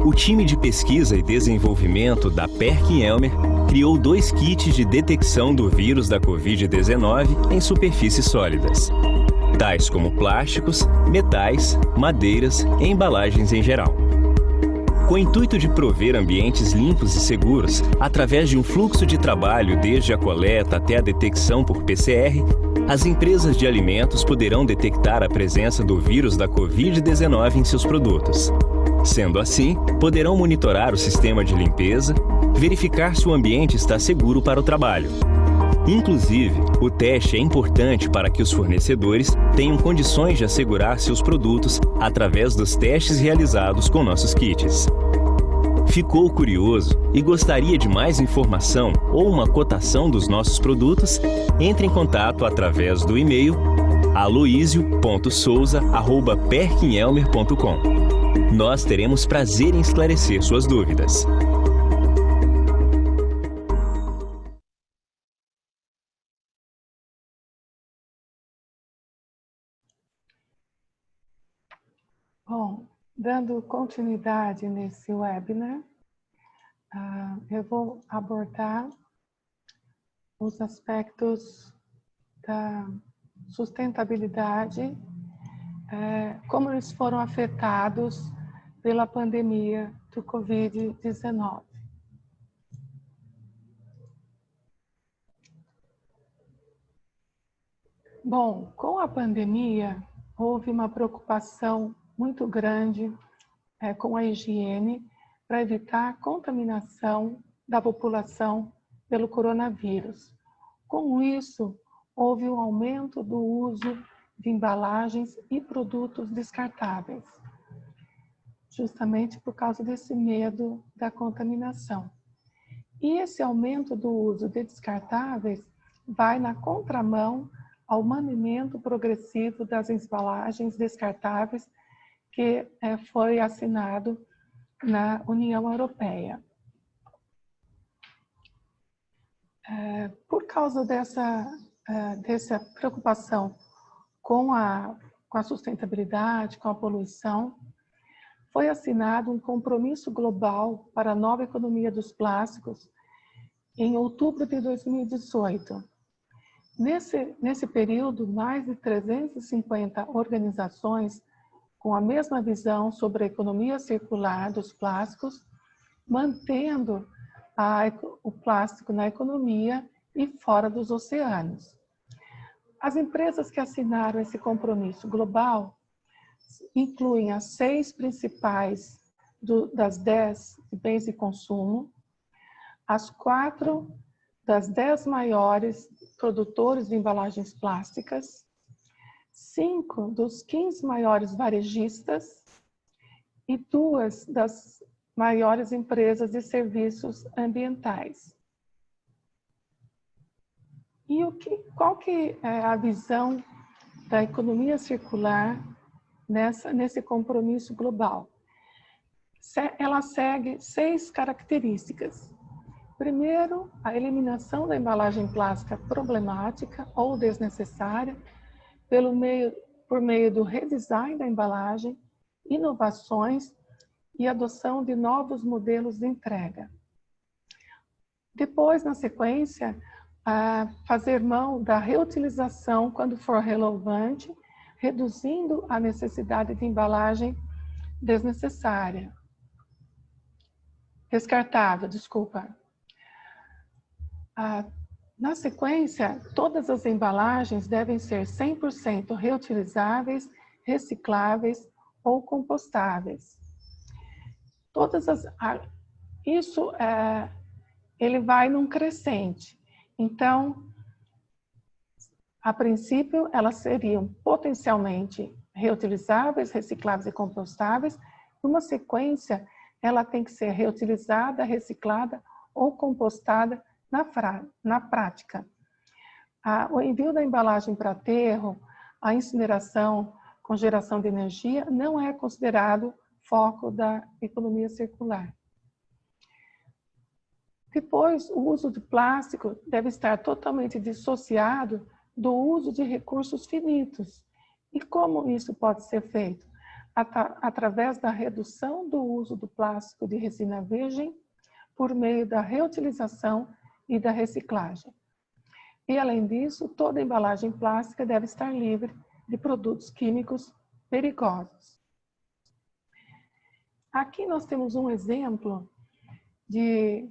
o time de pesquisa e desenvolvimento da PerkinElmer criou 2 kits de detecção do vírus da Covid-19 em superfícies sólidas, tais como plásticos, metais, madeiras e embalagens em geral. Com o intuito de prover ambientes limpos e seguros, através de um fluxo de trabalho desde a coleta até a detecção por PCR, as empresas de alimentos poderão detectar a presença do vírus da Covid-19 em seus produtos. Sendo assim, poderão monitorar o sistema de limpeza, verificar se o ambiente está seguro para o trabalho. Inclusive, o teste é importante para que os fornecedores tenham condições de assegurar seus produtos através dos testes realizados com nossos kits. Ficou curioso e gostaria de mais informação ou uma cotação dos nossos produtos? Entre em contato através do e-mail aloisio.souza@perkinelmer.com. Nós teremos prazer em esclarecer suas dúvidas. Bom, dando continuidade nesse webinar, eu vou abordar os aspectos da sustentabilidade, como eles foram afetados pela pandemia do Covid-19. Bom, com a pandemia, houve uma preocupação muito grande com a higiene para evitar a contaminação da população pelo coronavírus. Com isso, houve um aumento do uso de embalagens e produtos descartáveis, justamente por causa desse medo da contaminação. E esse aumento do uso de descartáveis vai na contramão ao manimento progressivo das embalagens descartáveis que foi assinado na União Europeia. Por causa dessa preocupação com a sustentabilidade, com a poluição, foi assinado um compromisso global para a nova economia dos plásticos em outubro de 2018. Nesse período, mais de 350 organizações com a mesma visão sobre a economia circular dos plásticos, mantendo o plástico na economia e fora dos oceanos. As empresas que assinaram esse compromisso global incluem as 6 principais das 10 de bens de consumo, as 4 das 10 maiores produtores de embalagens plásticas, 5 dos 15 maiores varejistas e 2 das maiores empresas de serviços ambientais. E qual que é a visão da economia circular nesse compromisso global? Ela segue 6 características. Primeiro, a eliminação da embalagem plástica problemática ou desnecessária por meio do redesign da embalagem, inovações e adoção de novos modelos de entrega. Depois, na sequência, fazer mão da reutilização quando for relevante, reduzindo a necessidade de embalagem desnecessária. Descartável, desculpa. Na sequência, todas as embalagens devem ser 100% reutilizáveis, recicláveis ou compostáveis. Ele vai num crescente. Então, a princípio, elas seriam potencialmente reutilizáveis, recicláveis e compostáveis. Numa sequência, ela tem que ser reutilizada, reciclada ou compostada na prática. O envio da embalagem para aterro, a incineração com geração de energia, não é considerado foco da economia circular. Depois, o uso de plástico deve estar totalmente dissociado do uso de recursos finitos. E como isso pode ser feito? Através da redução do uso do plástico de resina virgem por meio da reutilização e da reciclagem. E, além disso, toda embalagem plástica deve estar livre de produtos químicos perigosos. Aqui nós temos um exemplo de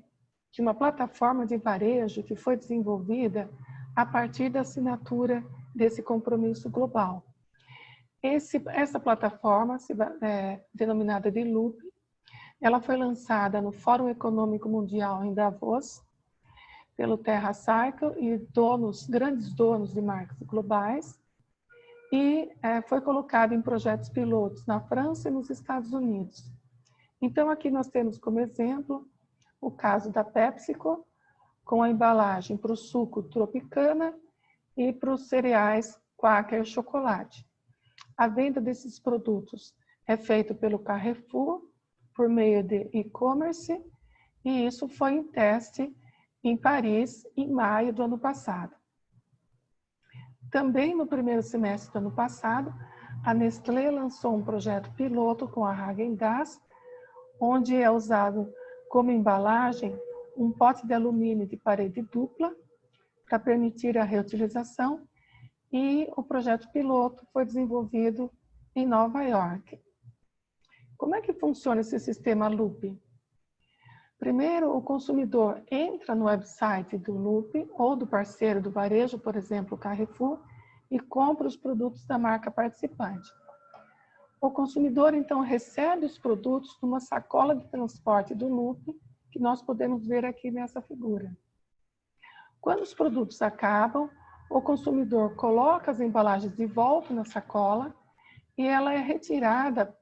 uma plataforma de varejo que foi desenvolvida a partir da assinatura desse compromisso global. Essa plataforma, denominada de Loop, ela foi lançada no Fórum Econômico Mundial em Davos, pelo TerraCycle e grandes donos de marcas globais, e foi colocada em projetos pilotos na França e nos Estados Unidos. Então, aqui nós temos como exemplo o caso da PepsiCo, com a embalagem para o suco Tropicana e para os cereais Quaker Chocolate. A venda desses produtos é feita pelo Carrefour por meio de e-commerce, e isso foi em teste em Paris em maio do ano passado. Também no primeiro semestre do ano passado, a Nestlé lançou um projeto piloto com a Häagen-Dazs, onde é usado como embalagem um pote de alumínio de parede dupla para permitir a reutilização, e o projeto piloto foi desenvolvido em Nova York. Como é que funciona esse sistema Loop? Primeiro, o consumidor entra no website do Loop ou do parceiro do varejo, por exemplo, o Carrefour, e compra os produtos da marca participante. O consumidor, então, recebe os produtos numa sacola de transporte do Loop, que nós podemos ver aqui nessa figura. Quando os produtos acabam, o consumidor coloca as embalagens de volta na sacola e ela é retirada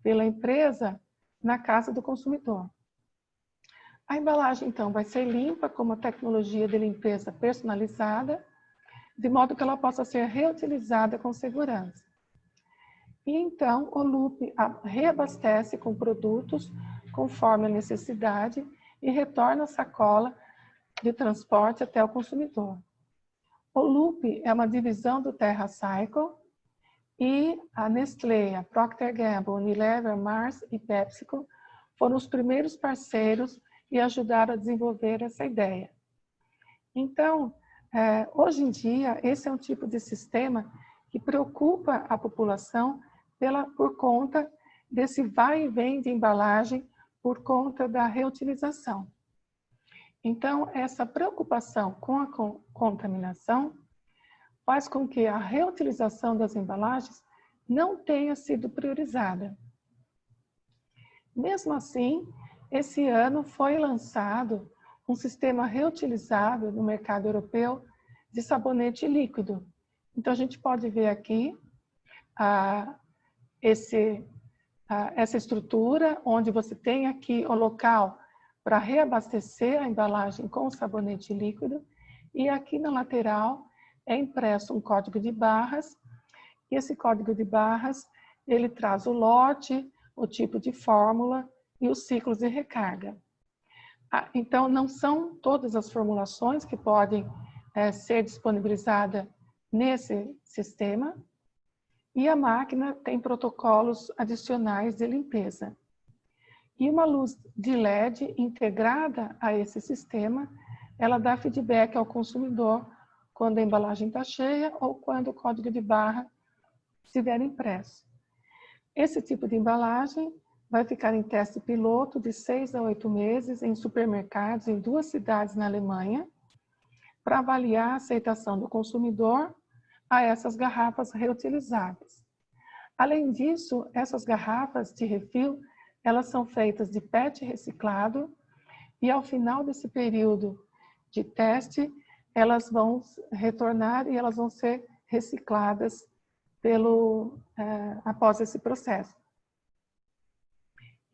pela empresa na casa do consumidor. A embalagem, então, vai ser limpa com uma tecnologia de limpeza personalizada, de modo que ela possa ser reutilizada com segurança. E, então, o Loop reabastece com produtos conforme a necessidade e retorna a sacola de transporte até o consumidor. O Loop é uma divisão do TerraCycle e a Nestlé, a Procter & Gamble, Unilever, Mars e PepsiCo foram os primeiros parceiros e ajudaram a desenvolver essa ideia. Então, hoje em dia, esse é um tipo de sistema que preocupa a população por conta desse vai e vem de embalagem por conta da reutilização. Então, essa preocupação com a contaminação faz com que a reutilização das embalagens não tenha sido priorizada. Mesmo assim, esse ano foi lançado um sistema reutilizável no mercado europeu de sabonete líquido. Então, a gente pode ver aqui essa estrutura, onde você tem aqui o local para reabastecer a embalagem com o sabonete líquido, e aqui na lateral é impresso um código de barras, e esse código de barras, ele traz o lote, o tipo de fórmula e os ciclos de recarga. Então, não são todas as formulações que podem ser disponibilizadas nesse sistema, e a máquina tem protocolos adicionais de limpeza. E uma luz de LED integrada a esse sistema, ela dá feedback ao consumidor quando a embalagem está cheia ou quando o código de barra estiver impresso. Esse tipo de embalagem vai ficar em teste piloto de 6 a 8 meses em supermercados em 2 cidades na Alemanha, para avaliar a aceitação do consumidor a essas garrafas reutilizáveis. Além disso, essas garrafas de refil, elas são feitas de PET reciclado, e ao final desse período de teste, elas vão retornar e elas vão ser recicladas após esse processo.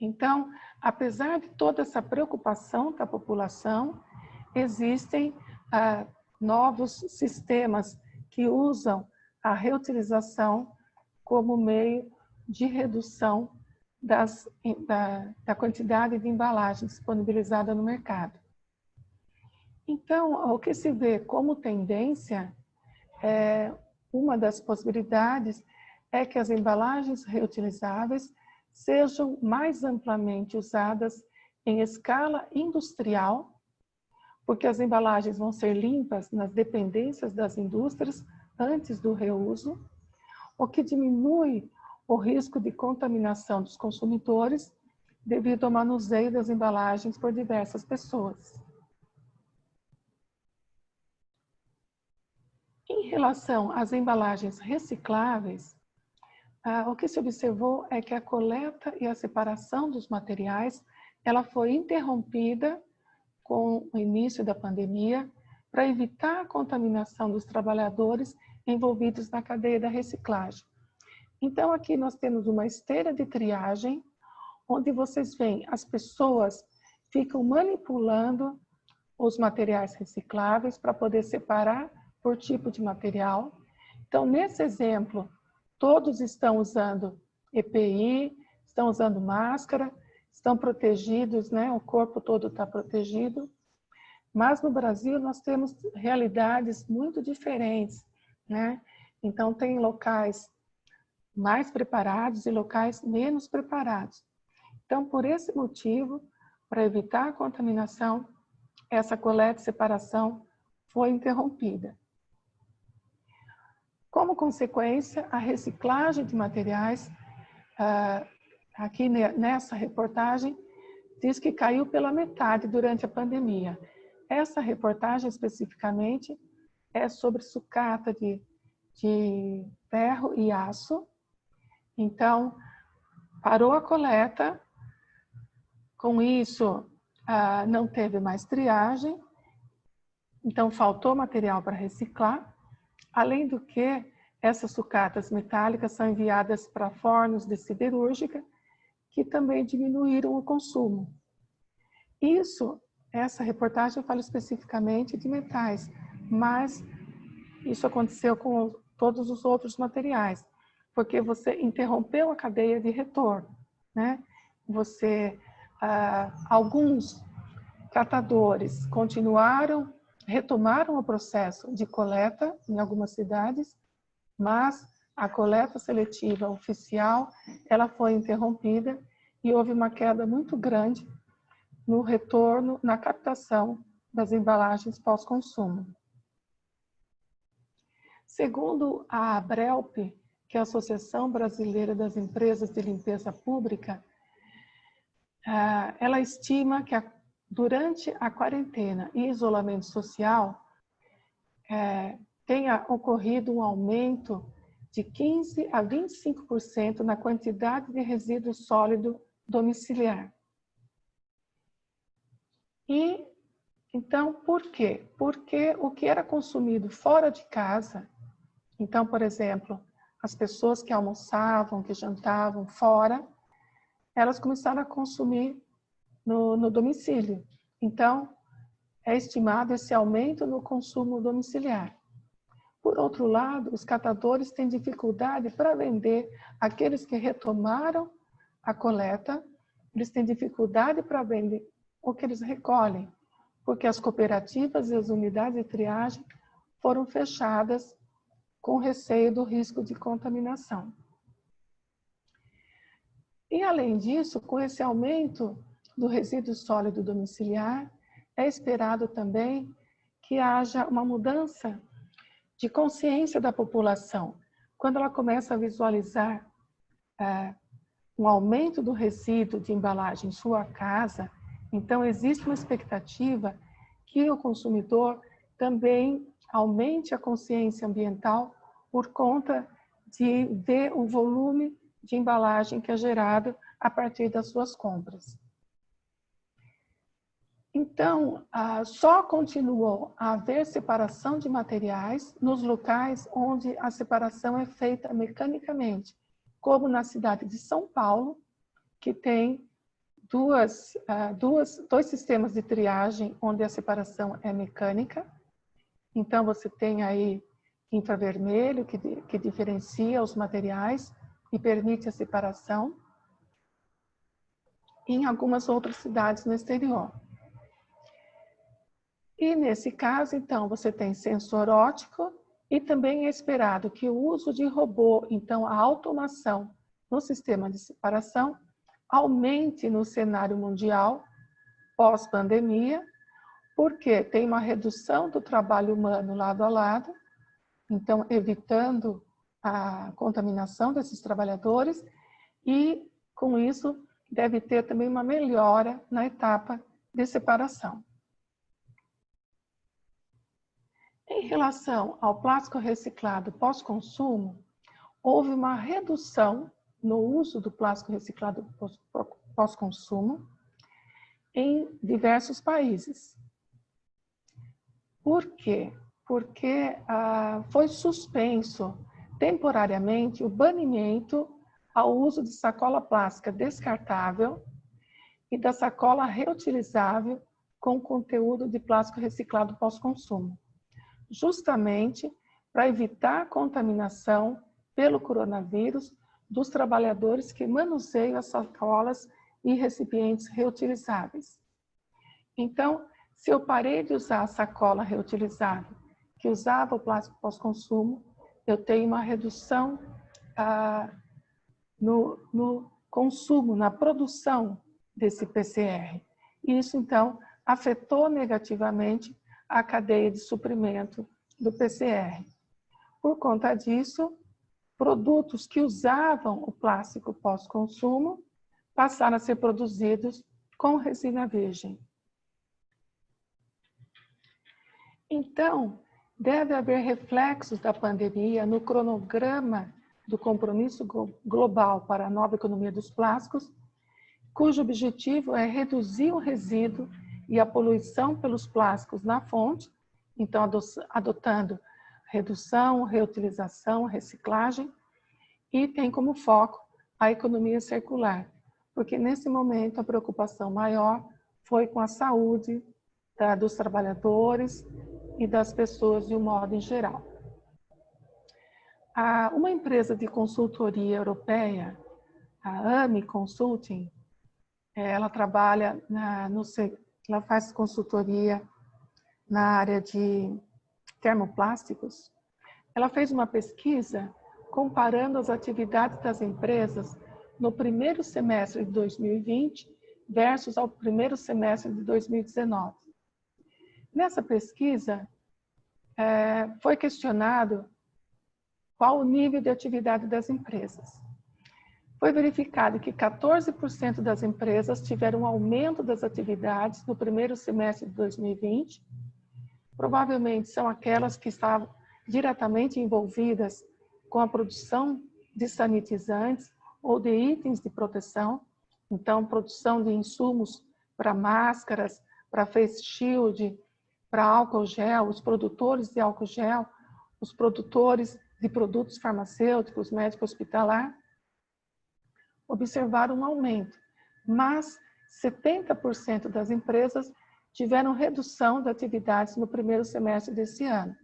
Então, apesar de toda essa preocupação da população, existem novos sistemas que usam a reutilização como meio de redução da quantidade de embalagem disponibilizada no mercado. Então, o que se vê como tendência, uma das possibilidades é que as embalagens reutilizáveis sejam mais amplamente usadas em escala industrial, porque as embalagens vão ser limpas nas dependências das indústrias antes do reuso, o que diminui o risco de contaminação dos consumidores devido ao manuseio das embalagens por diversas pessoas. Em relação às embalagens recicláveis, o que se observou é que a coleta e a separação dos materiais ela foi interrompida com o início da pandemia para evitar a contaminação dos trabalhadores envolvidos na cadeia da reciclagem. Então, aqui nós temos uma esteira de triagem, onde vocês veem as pessoas ficam manipulando os materiais recicláveis para poder separar por tipo de material. Então, nesse exemplo, todos estão usando EPI, estão usando máscara, estão protegidos, né? O corpo todo está protegido. Mas no Brasil nós temos realidades muito diferentes, né? Então, tem locais mais preparados e locais menos preparados. Então, por esse motivo, para evitar a contaminação, essa coleta e separação foi interrompida. Como consequência, a reciclagem de materiais, aqui nessa reportagem, diz que caiu pela metade durante a pandemia. Essa reportagem, especificamente, é sobre sucata de ferro e aço. Então, parou a coleta, com isso não teve mais triagem, então faltou material para reciclar. Além do que, essas sucatas metálicas são enviadas para fornos de siderúrgica, que também diminuíram o consumo. Essa reportagem fala especificamente de metais, mas isso aconteceu com todos os outros materiais, porque você interrompeu a cadeia de retorno, né? Alguns catadores retomaram o processo de coleta em algumas cidades, mas a coleta seletiva oficial, ela foi interrompida e houve uma queda muito grande no retorno, na captação das embalagens pós-consumo. Segundo a ABRELP, que é a Associação Brasileira das Empresas de Limpeza Pública, ela estima que durante a quarentena e isolamento social tenha ocorrido um aumento de 15% a 25% na quantidade de resíduo sólido domiciliar. E, então, por quê? Porque o que era consumido fora de casa, então, por exemplo, as pessoas que almoçavam, que jantavam fora, elas começaram a consumir no domicílio. Então, é estimado esse aumento no consumo domiciliar. Por outro lado, os catadores têm dificuldade para vender aqueles que retomaram a coleta, eles têm dificuldade para vender o que eles recolhem, porque as cooperativas e as unidades de triagem foram fechadas com receio do risco de contaminação. E, além disso, com esse aumento do resíduo sólido domiciliar, é esperado também que haja uma mudança de consciência da população. Quando ela começa a visualizar um aumento do resíduo de embalagem em sua casa, então existe uma expectativa que o consumidor também aumente a consciência ambiental por conta de ver o volume de embalagem que é gerado a partir das suas compras. Então, só continuou a haver separação de materiais nos locais onde a separação é feita mecanicamente, como na cidade de São Paulo, que tem dois sistemas de triagem, onde a separação é mecânica. Então, você tem aí infravermelho, que diferencia os materiais e permite a separação, em algumas outras cidades no exterior. E nesse caso, então, você tem sensor óptico e também é esperado que o uso de robô, então a automação no sistema de separação, aumente no cenário mundial pós-pandemia, porque tem uma redução do trabalho humano lado a lado, então evitando a contaminação desses trabalhadores e, com isso, deve ter também uma melhora na etapa de separação. Em relação ao plástico reciclado pós-consumo, houve uma redução no uso do plástico reciclado pós-consumo em diversos países. Por quê? Porque foi suspenso temporariamente o banimento ao uso de sacola plástica descartável e da sacola reutilizável com conteúdo de plástico reciclado pós-consumo, justamente para evitar a contaminação pelo coronavírus dos trabalhadores que manuseiam as sacolas e recipientes reutilizáveis. Então, se eu parei de usar a sacola reutilizável, que usava o plástico pós-consumo, eu tenho uma redução no consumo, na produção desse PCR. Isso, então, afetou negativamente a cadeia de suprimento do PCR. Por conta disso, produtos que usavam o plástico pós-consumo passaram a ser produzidos com resina virgem. Então, deve haver reflexos da pandemia no cronograma do compromisso global para a nova economia dos plásticos, cujo objetivo é reduzir o resíduo e a poluição pelos plásticos na fonte, então adotando redução, reutilização, reciclagem, e tem como foco a economia circular, porque nesse momento a preocupação maior foi com a saúde dos trabalhadores e das pessoas de um modo em geral. Uma empresa de consultoria europeia, a AMI Consulting, ela trabalha ela faz consultoria na área de termoplásticos. Ela fez uma pesquisa comparando as atividades das empresas no primeiro semestre de 2020 versus ao primeiro semestre de 2019. Nessa pesquisa, foi questionado qual o nível de atividade das empresas. Foi verificado que 14% das empresas tiveram um aumento das atividades no primeiro semestre de 2020. Provavelmente são aquelas que estavam diretamente envolvidas com a produção de sanitizantes ou de itens de proteção. Então, produção de insumos para máscaras, para face shield, para álcool gel, os produtores de álcool gel, os produtores de produtos farmacêuticos, médico hospitalar, observaram um aumento, mas 70% das empresas tiveram redução de atividades no primeiro semestre desse ano,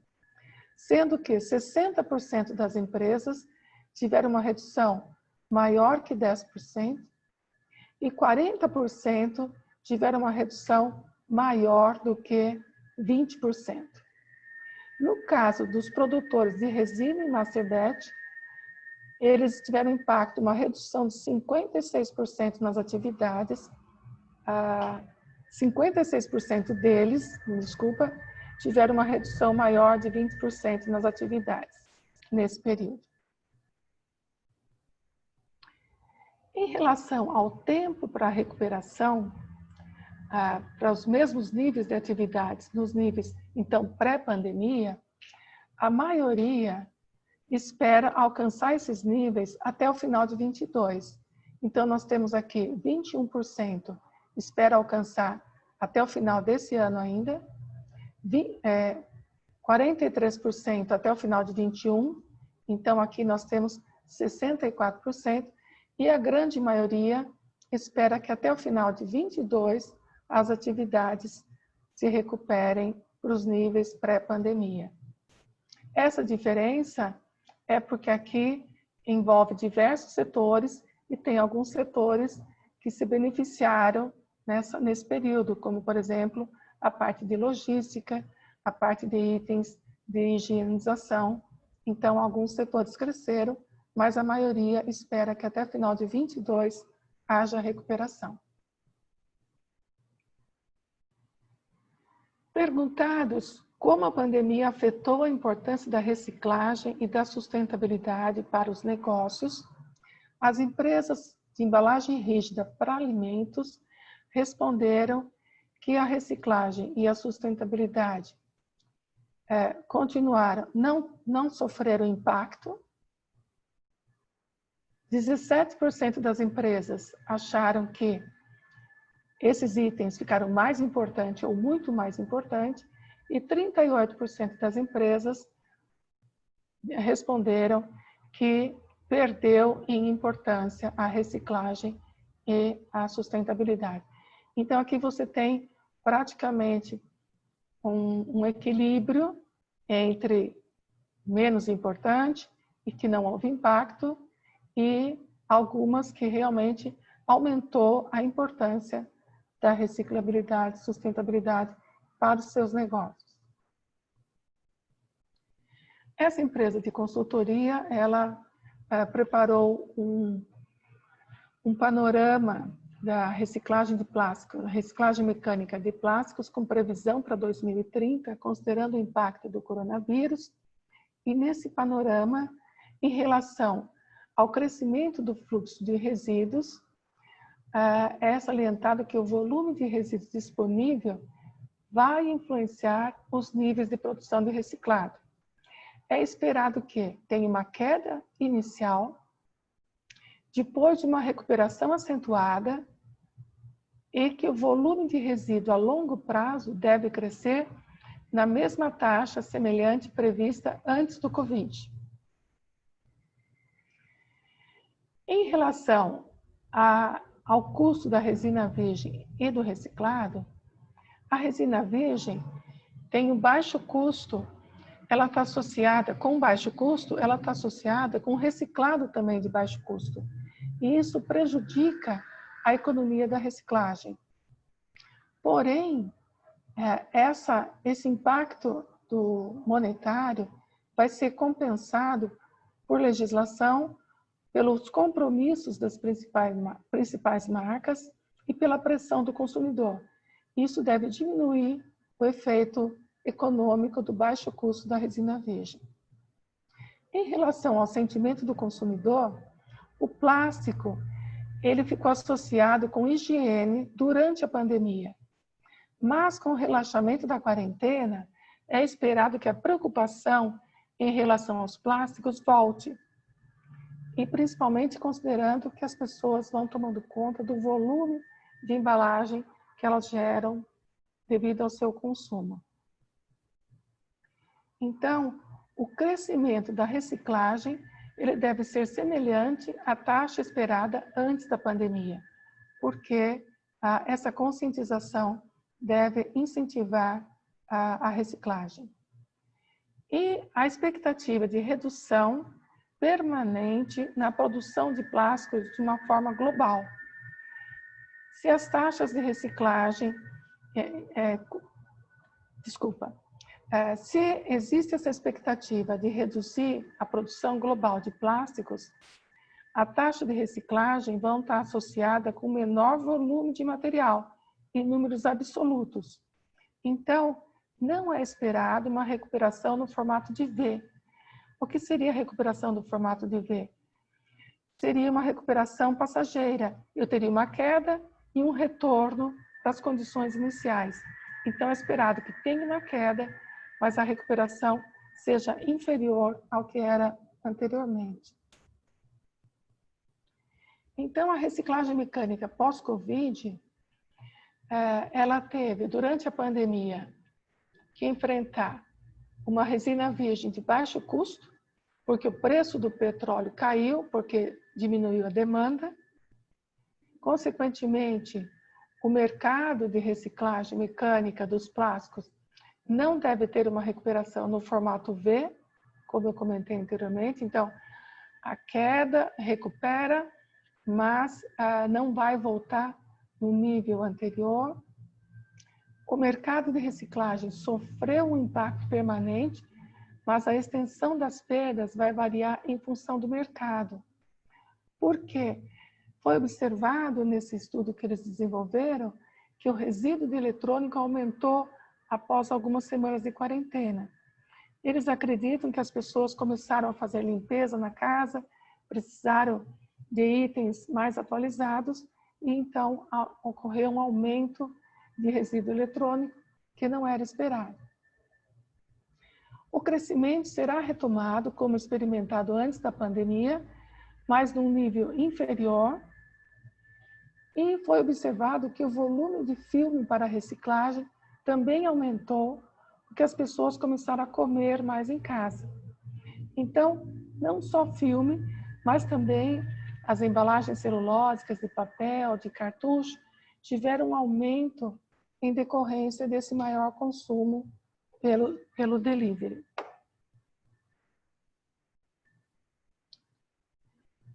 sendo que 60% das empresas tiveram uma redução maior que 10% e 40% tiveram uma redução maior do que 20%. No caso dos produtores de resina e master batch, eles tiveram impacto, uma redução de 56% nas atividades, 56% deles, tiveram uma redução maior de 20% nas atividades nesse período. Em relação ao tempo para a recuperação, para os mesmos níveis de atividades, nos níveis, então, pré-pandemia, a maioria espera alcançar esses níveis até o final de 22. Então, nós temos aqui 21% espera alcançar até o final desse ano ainda, 43% até o final de 21, então aqui nós temos 64%, e a grande maioria espera que até o final de 22 as atividades se recuperem para os níveis pré-pandemia. Essa diferença é porque aqui envolve diversos setores e tem alguns setores que se beneficiaram nesse período, como, por exemplo, a parte de logística, a parte de itens de higienização. Então, alguns setores cresceram, mas a maioria espera que até final de 22 haja recuperação. Perguntados como a pandemia afetou a importância da reciclagem e da sustentabilidade para os negócios, as empresas de embalagem rígida para alimentos responderam que a reciclagem e a sustentabilidade continuaram, não sofreram impacto. 17% das empresas acharam que esses itens ficaram mais importantes ou muito mais importantes, e 38% das empresas responderam que perdeu em importância a reciclagem e a sustentabilidade. Então, aqui você tem praticamente um equilíbrio entre menos importante e que não houve impacto, e algumas que realmente aumentou a importância da reciclabilidade e sustentabilidade para os seus negócios. Essa empresa de consultoria, ela preparou um panorama da reciclagem de plástico, reciclagem mecânica de plásticos com previsão para 2030, considerando o impacto do coronavírus. E nesse panorama, em relação ao crescimento do fluxo de resíduos, é salientado que o volume de resíduos disponível vai influenciar os níveis de produção de reciclado. É esperado que tenha uma queda inicial, depois de uma recuperação acentuada, e que o volume de resíduo a longo prazo deve crescer na mesma taxa semelhante prevista antes do Covid. Em relação ao custo da resina virgem e do reciclado, a resina virgem tem um baixo custo, ela está associada com baixo custo, ela está associada com reciclado também de baixo custo. E isso prejudica a economia da reciclagem. Porém, esse impacto monetário vai ser compensado por legislação, pelos compromissos das principais marcas e pela pressão do consumidor. Isso deve diminuir o efeito econômico do baixo custo da resina virgem. Em relação ao sentimento do consumidor, o plástico ele ficou associado com higiene durante a pandemia. Mas com o relaxamento da quarentena, é esperado que a preocupação em relação aos plásticos volte. E principalmente considerando que as pessoas vão tomando conta do volume de embalagem que elas geram devido ao seu consumo. Então, o crescimento da reciclagem ele deve ser semelhante à taxa esperada antes da pandemia, porque essa conscientização deve incentivar a reciclagem. E a expectativa de redução permanente na produção de plásticos de uma forma global. Se as taxas de reciclagem, se existe essa expectativa de reduzir a produção global de plásticos, a taxa de reciclagem vão estar associada com menor volume de material, em números absolutos. Então, não é esperado uma recuperação no formato de V. O que seria a recuperação do formato de V? Seria uma recuperação passageira. Eu teria uma queda e um retorno das condições iniciais. Então, é esperado que tenha uma queda, mas a recuperação seja inferior ao que era anteriormente. Então, a reciclagem mecânica pós-Covid, ela teve, durante a pandemia, que enfrentar uma resina virgem de baixo custo, porque o preço do petróleo caiu, porque diminuiu a demanda, Consequentemente, o mercado de reciclagem mecânica dos plásticos não deve ter uma recuperação no formato V, como eu comentei anteriormente. Então, a queda recupera, mas não vai voltar no nível anterior. O mercado de reciclagem sofreu um impacto permanente, mas a extensão das perdas vai variar em função do mercado. Por quê? Foi observado nesse estudo que eles desenvolveram que o resíduo de eletrônico aumentou após algumas semanas de quarentena. Eles acreditam que as pessoas começaram a fazer limpeza na casa, precisaram de itens mais atualizados e então ocorreu um aumento de resíduo eletrônico que não era esperado. O crescimento será retomado como experimentado antes da pandemia, mas num nível inferior, e foi observado que o volume de filme para reciclagem também aumentou, porque as pessoas começaram a comer mais em casa. Então, não só filme, mas também as embalagens celulósicas de papel, de cartucho, tiveram um aumento em decorrência desse maior consumo pelo delivery.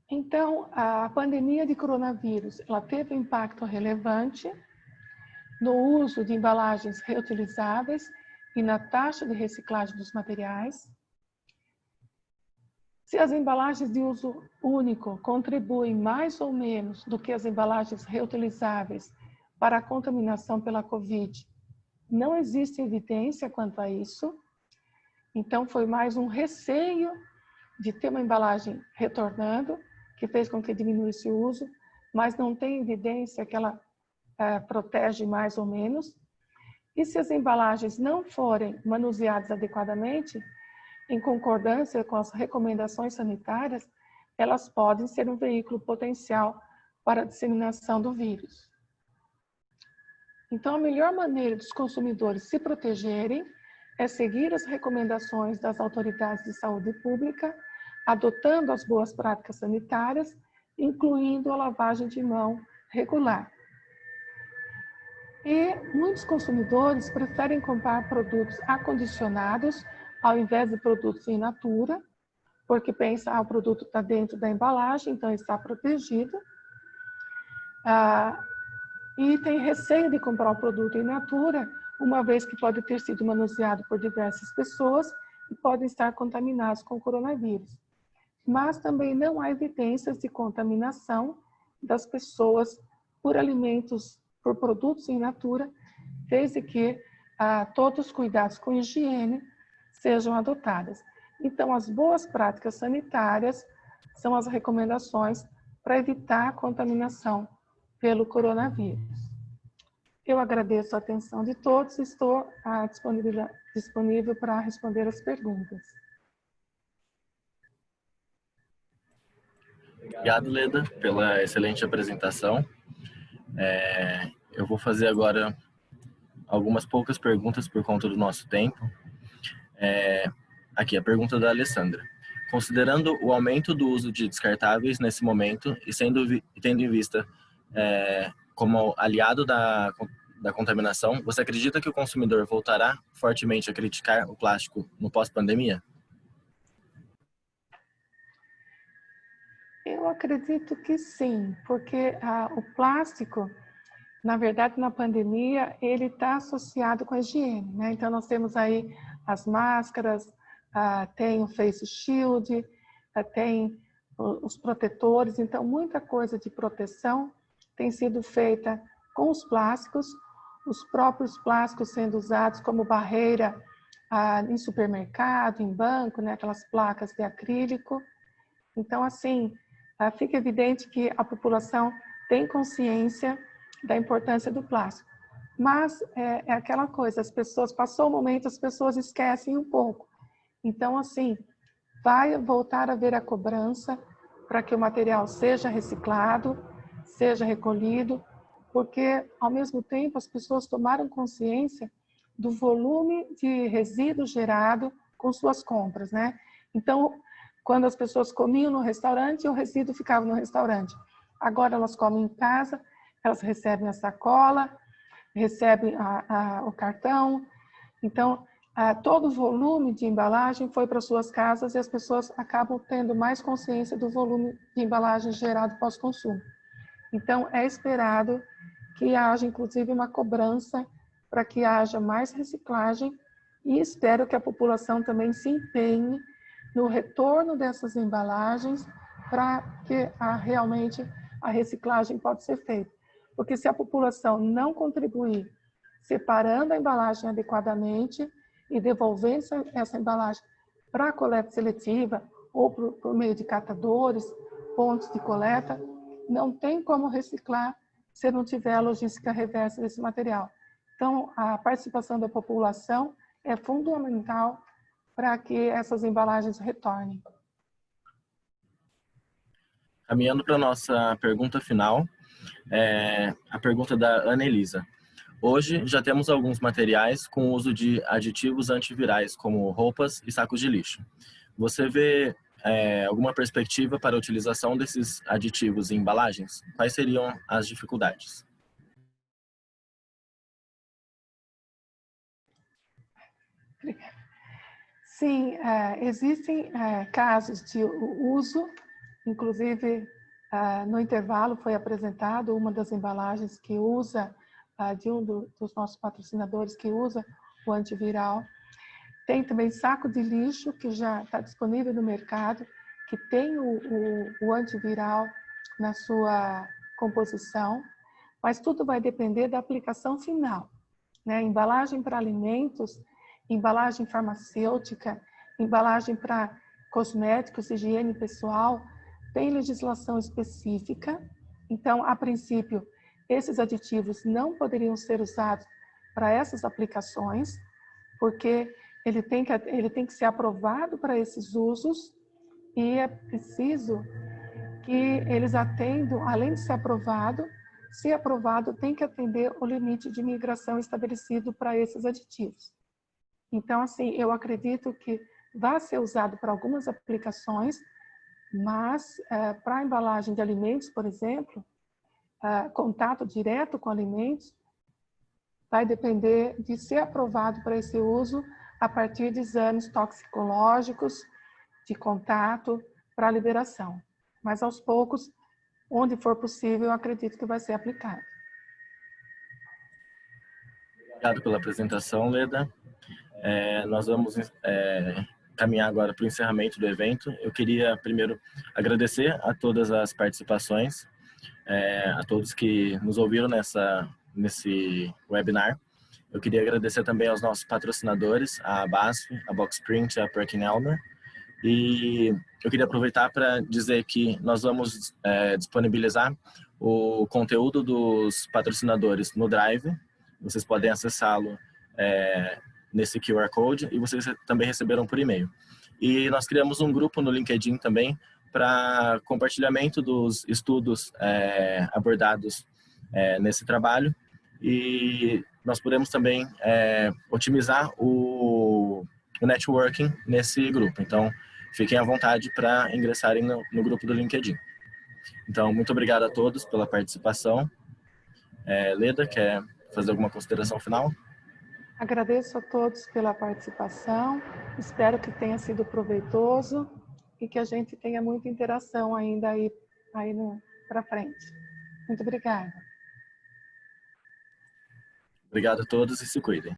Então, a pandemia de coronavírus, ela teve um impacto relevante no uso de embalagens reutilizáveis e na taxa de reciclagem dos materiais. Se as embalagens de uso único contribuem mais ou menos do que as embalagens reutilizáveis para a contaminação pela Covid, não existe evidência quanto a isso. Então, foi mais um receio de ter uma embalagem retornando, que fez com que diminuísse o uso, mas não tem evidência que ela protege mais ou menos. E se as embalagens não forem manuseadas adequadamente, em concordância com as recomendações sanitárias, elas podem ser um veículo potencial para a disseminação do vírus. Então, a melhor maneira dos consumidores se protegerem é seguir as recomendações das autoridades de saúde pública, adotando as boas práticas sanitárias, incluindo a lavagem de mão regular. E muitos consumidores preferem comprar produtos acondicionados ao invés de produtos in natura, porque pensam que o produto está dentro da embalagem, então está protegido. E tem receio de comprar o produto in natura, uma vez que pode ter sido manuseado por diversas pessoas e podem estar contaminados com o coronavírus. Mas também não há evidências de contaminação das pessoas por alimentos, por produtos in natura, desde que todos os cuidados com higiene sejam adotados. Então, as boas práticas sanitárias são as recomendações para evitar a contaminação pelo coronavírus. Eu agradeço a atenção de todos e estou disponível para responder as perguntas. Obrigado, Leda, pela excelente apresentação. Eu vou fazer agora algumas poucas perguntas por conta do nosso tempo. Aqui, a pergunta da Alessandra. Considerando o aumento do uso de descartáveis nesse momento e tendo em vista como aliado da contaminação, você acredita que o consumidor voltará fortemente a criticar o plástico no pós-pandemia? Eu acredito que sim, porque o plástico, na verdade, na pandemia, ele está associado com a higiene, né? Então, nós temos aí as máscaras, tem o face shield, tem os protetores, então, muita coisa de proteção tem sido feita com os plásticos, os próprios plásticos sendo usados como barreira em supermercado, em banco, né? Aquelas placas de acrílico. Então, assim, fica evidente que a população tem consciência da importância do plástico. Mas é aquela coisa, as pessoas, passou o momento, as pessoas esquecem um pouco. Então, assim, vai voltar a haver a cobrança para que o material seja reciclado, seja recolhido, porque, ao mesmo tempo, as pessoas tomaram consciência do volume de resíduo gerado com suas compras, né? Então, quando as pessoas comiam no restaurante, o resíduo ficava no restaurante. Agora elas comem em casa, elas recebem a sacola, recebem o cartão. Então, todo o volume de embalagem foi para suas casas e as pessoas acabam tendo mais consciência do volume de embalagem gerado pós-consumo. Então, é esperado que haja, inclusive, uma cobrança para que haja mais reciclagem e espero que a população também se empenhe no retorno dessas embalagens para que realmente a reciclagem pode ser feita. Porque se a população não contribuir separando a embalagem adequadamente e devolvendo essa embalagem para a coleta seletiva ou por meio de catadores, pontos de coleta, não tem como reciclar se não tiver a logística reversa desse material. Então, a participação da população é fundamental para que essas embalagens retornem. Caminhando para a nossa pergunta final, a pergunta da Ana Elisa. Hoje já temos alguns materiais com uso de aditivos antivirais, como roupas e sacos de lixo. Você vê alguma perspectiva para a utilização desses aditivos em embalagens? Quais seriam as dificuldades? Sim, existem casos de uso, inclusive no intervalo foi apresentado uma das embalagens que usa, de um dos nossos patrocinadores que usa o antiviral. Tem também saco de lixo que já está disponível no mercado, que tem o antiviral na sua composição, mas tudo vai depender da aplicação final, né? Embalagem para alimentos, embalagem farmacêutica, embalagem para cosméticos, higiene pessoal, tem legislação específica. Então, a princípio, esses aditivos não poderiam ser usados para essas aplicações, porque ele tem que ser aprovado para esses usos e é preciso que eles atendam, além de ser aprovado, se aprovado, tem que atender o limite de migração estabelecido para esses aditivos. Então, assim, eu acredito que vai ser usado para algumas aplicações, mas para a embalagem de alimentos, por exemplo, contato direto com alimentos, vai depender de ser aprovado para esse uso a partir de exames toxicológicos, de contato, para liberação. Mas, aos poucos, onde for possível, eu acredito que vai ser aplicado. Obrigado pela apresentação, Leda. Nós vamos caminhar agora para o encerramento do evento. Eu queria primeiro agradecer a todas as participações, a todos que nos ouviram nesse webinar. Eu queria agradecer também aos nossos patrocinadores, a BASF, a Boxprint, a PerkinElmer. E eu queria aproveitar para dizer que nós vamos disponibilizar o conteúdo dos patrocinadores no Drive. Vocês podem acessá-lo nesse QR Code e vocês também receberam por e-mail. E nós criamos um grupo no LinkedIn também para compartilhamento dos estudos abordados nesse trabalho, e nós podemos também otimizar o networking nesse grupo. Então, fiquem à vontade para ingressarem no grupo do LinkedIn. Então, muito obrigado a todos pela participação. Leda, quer fazer alguma consideração final? Agradeço a todos pela participação, espero que tenha sido proveitoso e que a gente tenha muita interação ainda aí para frente. Muito obrigada. Obrigado a todos e se cuidem.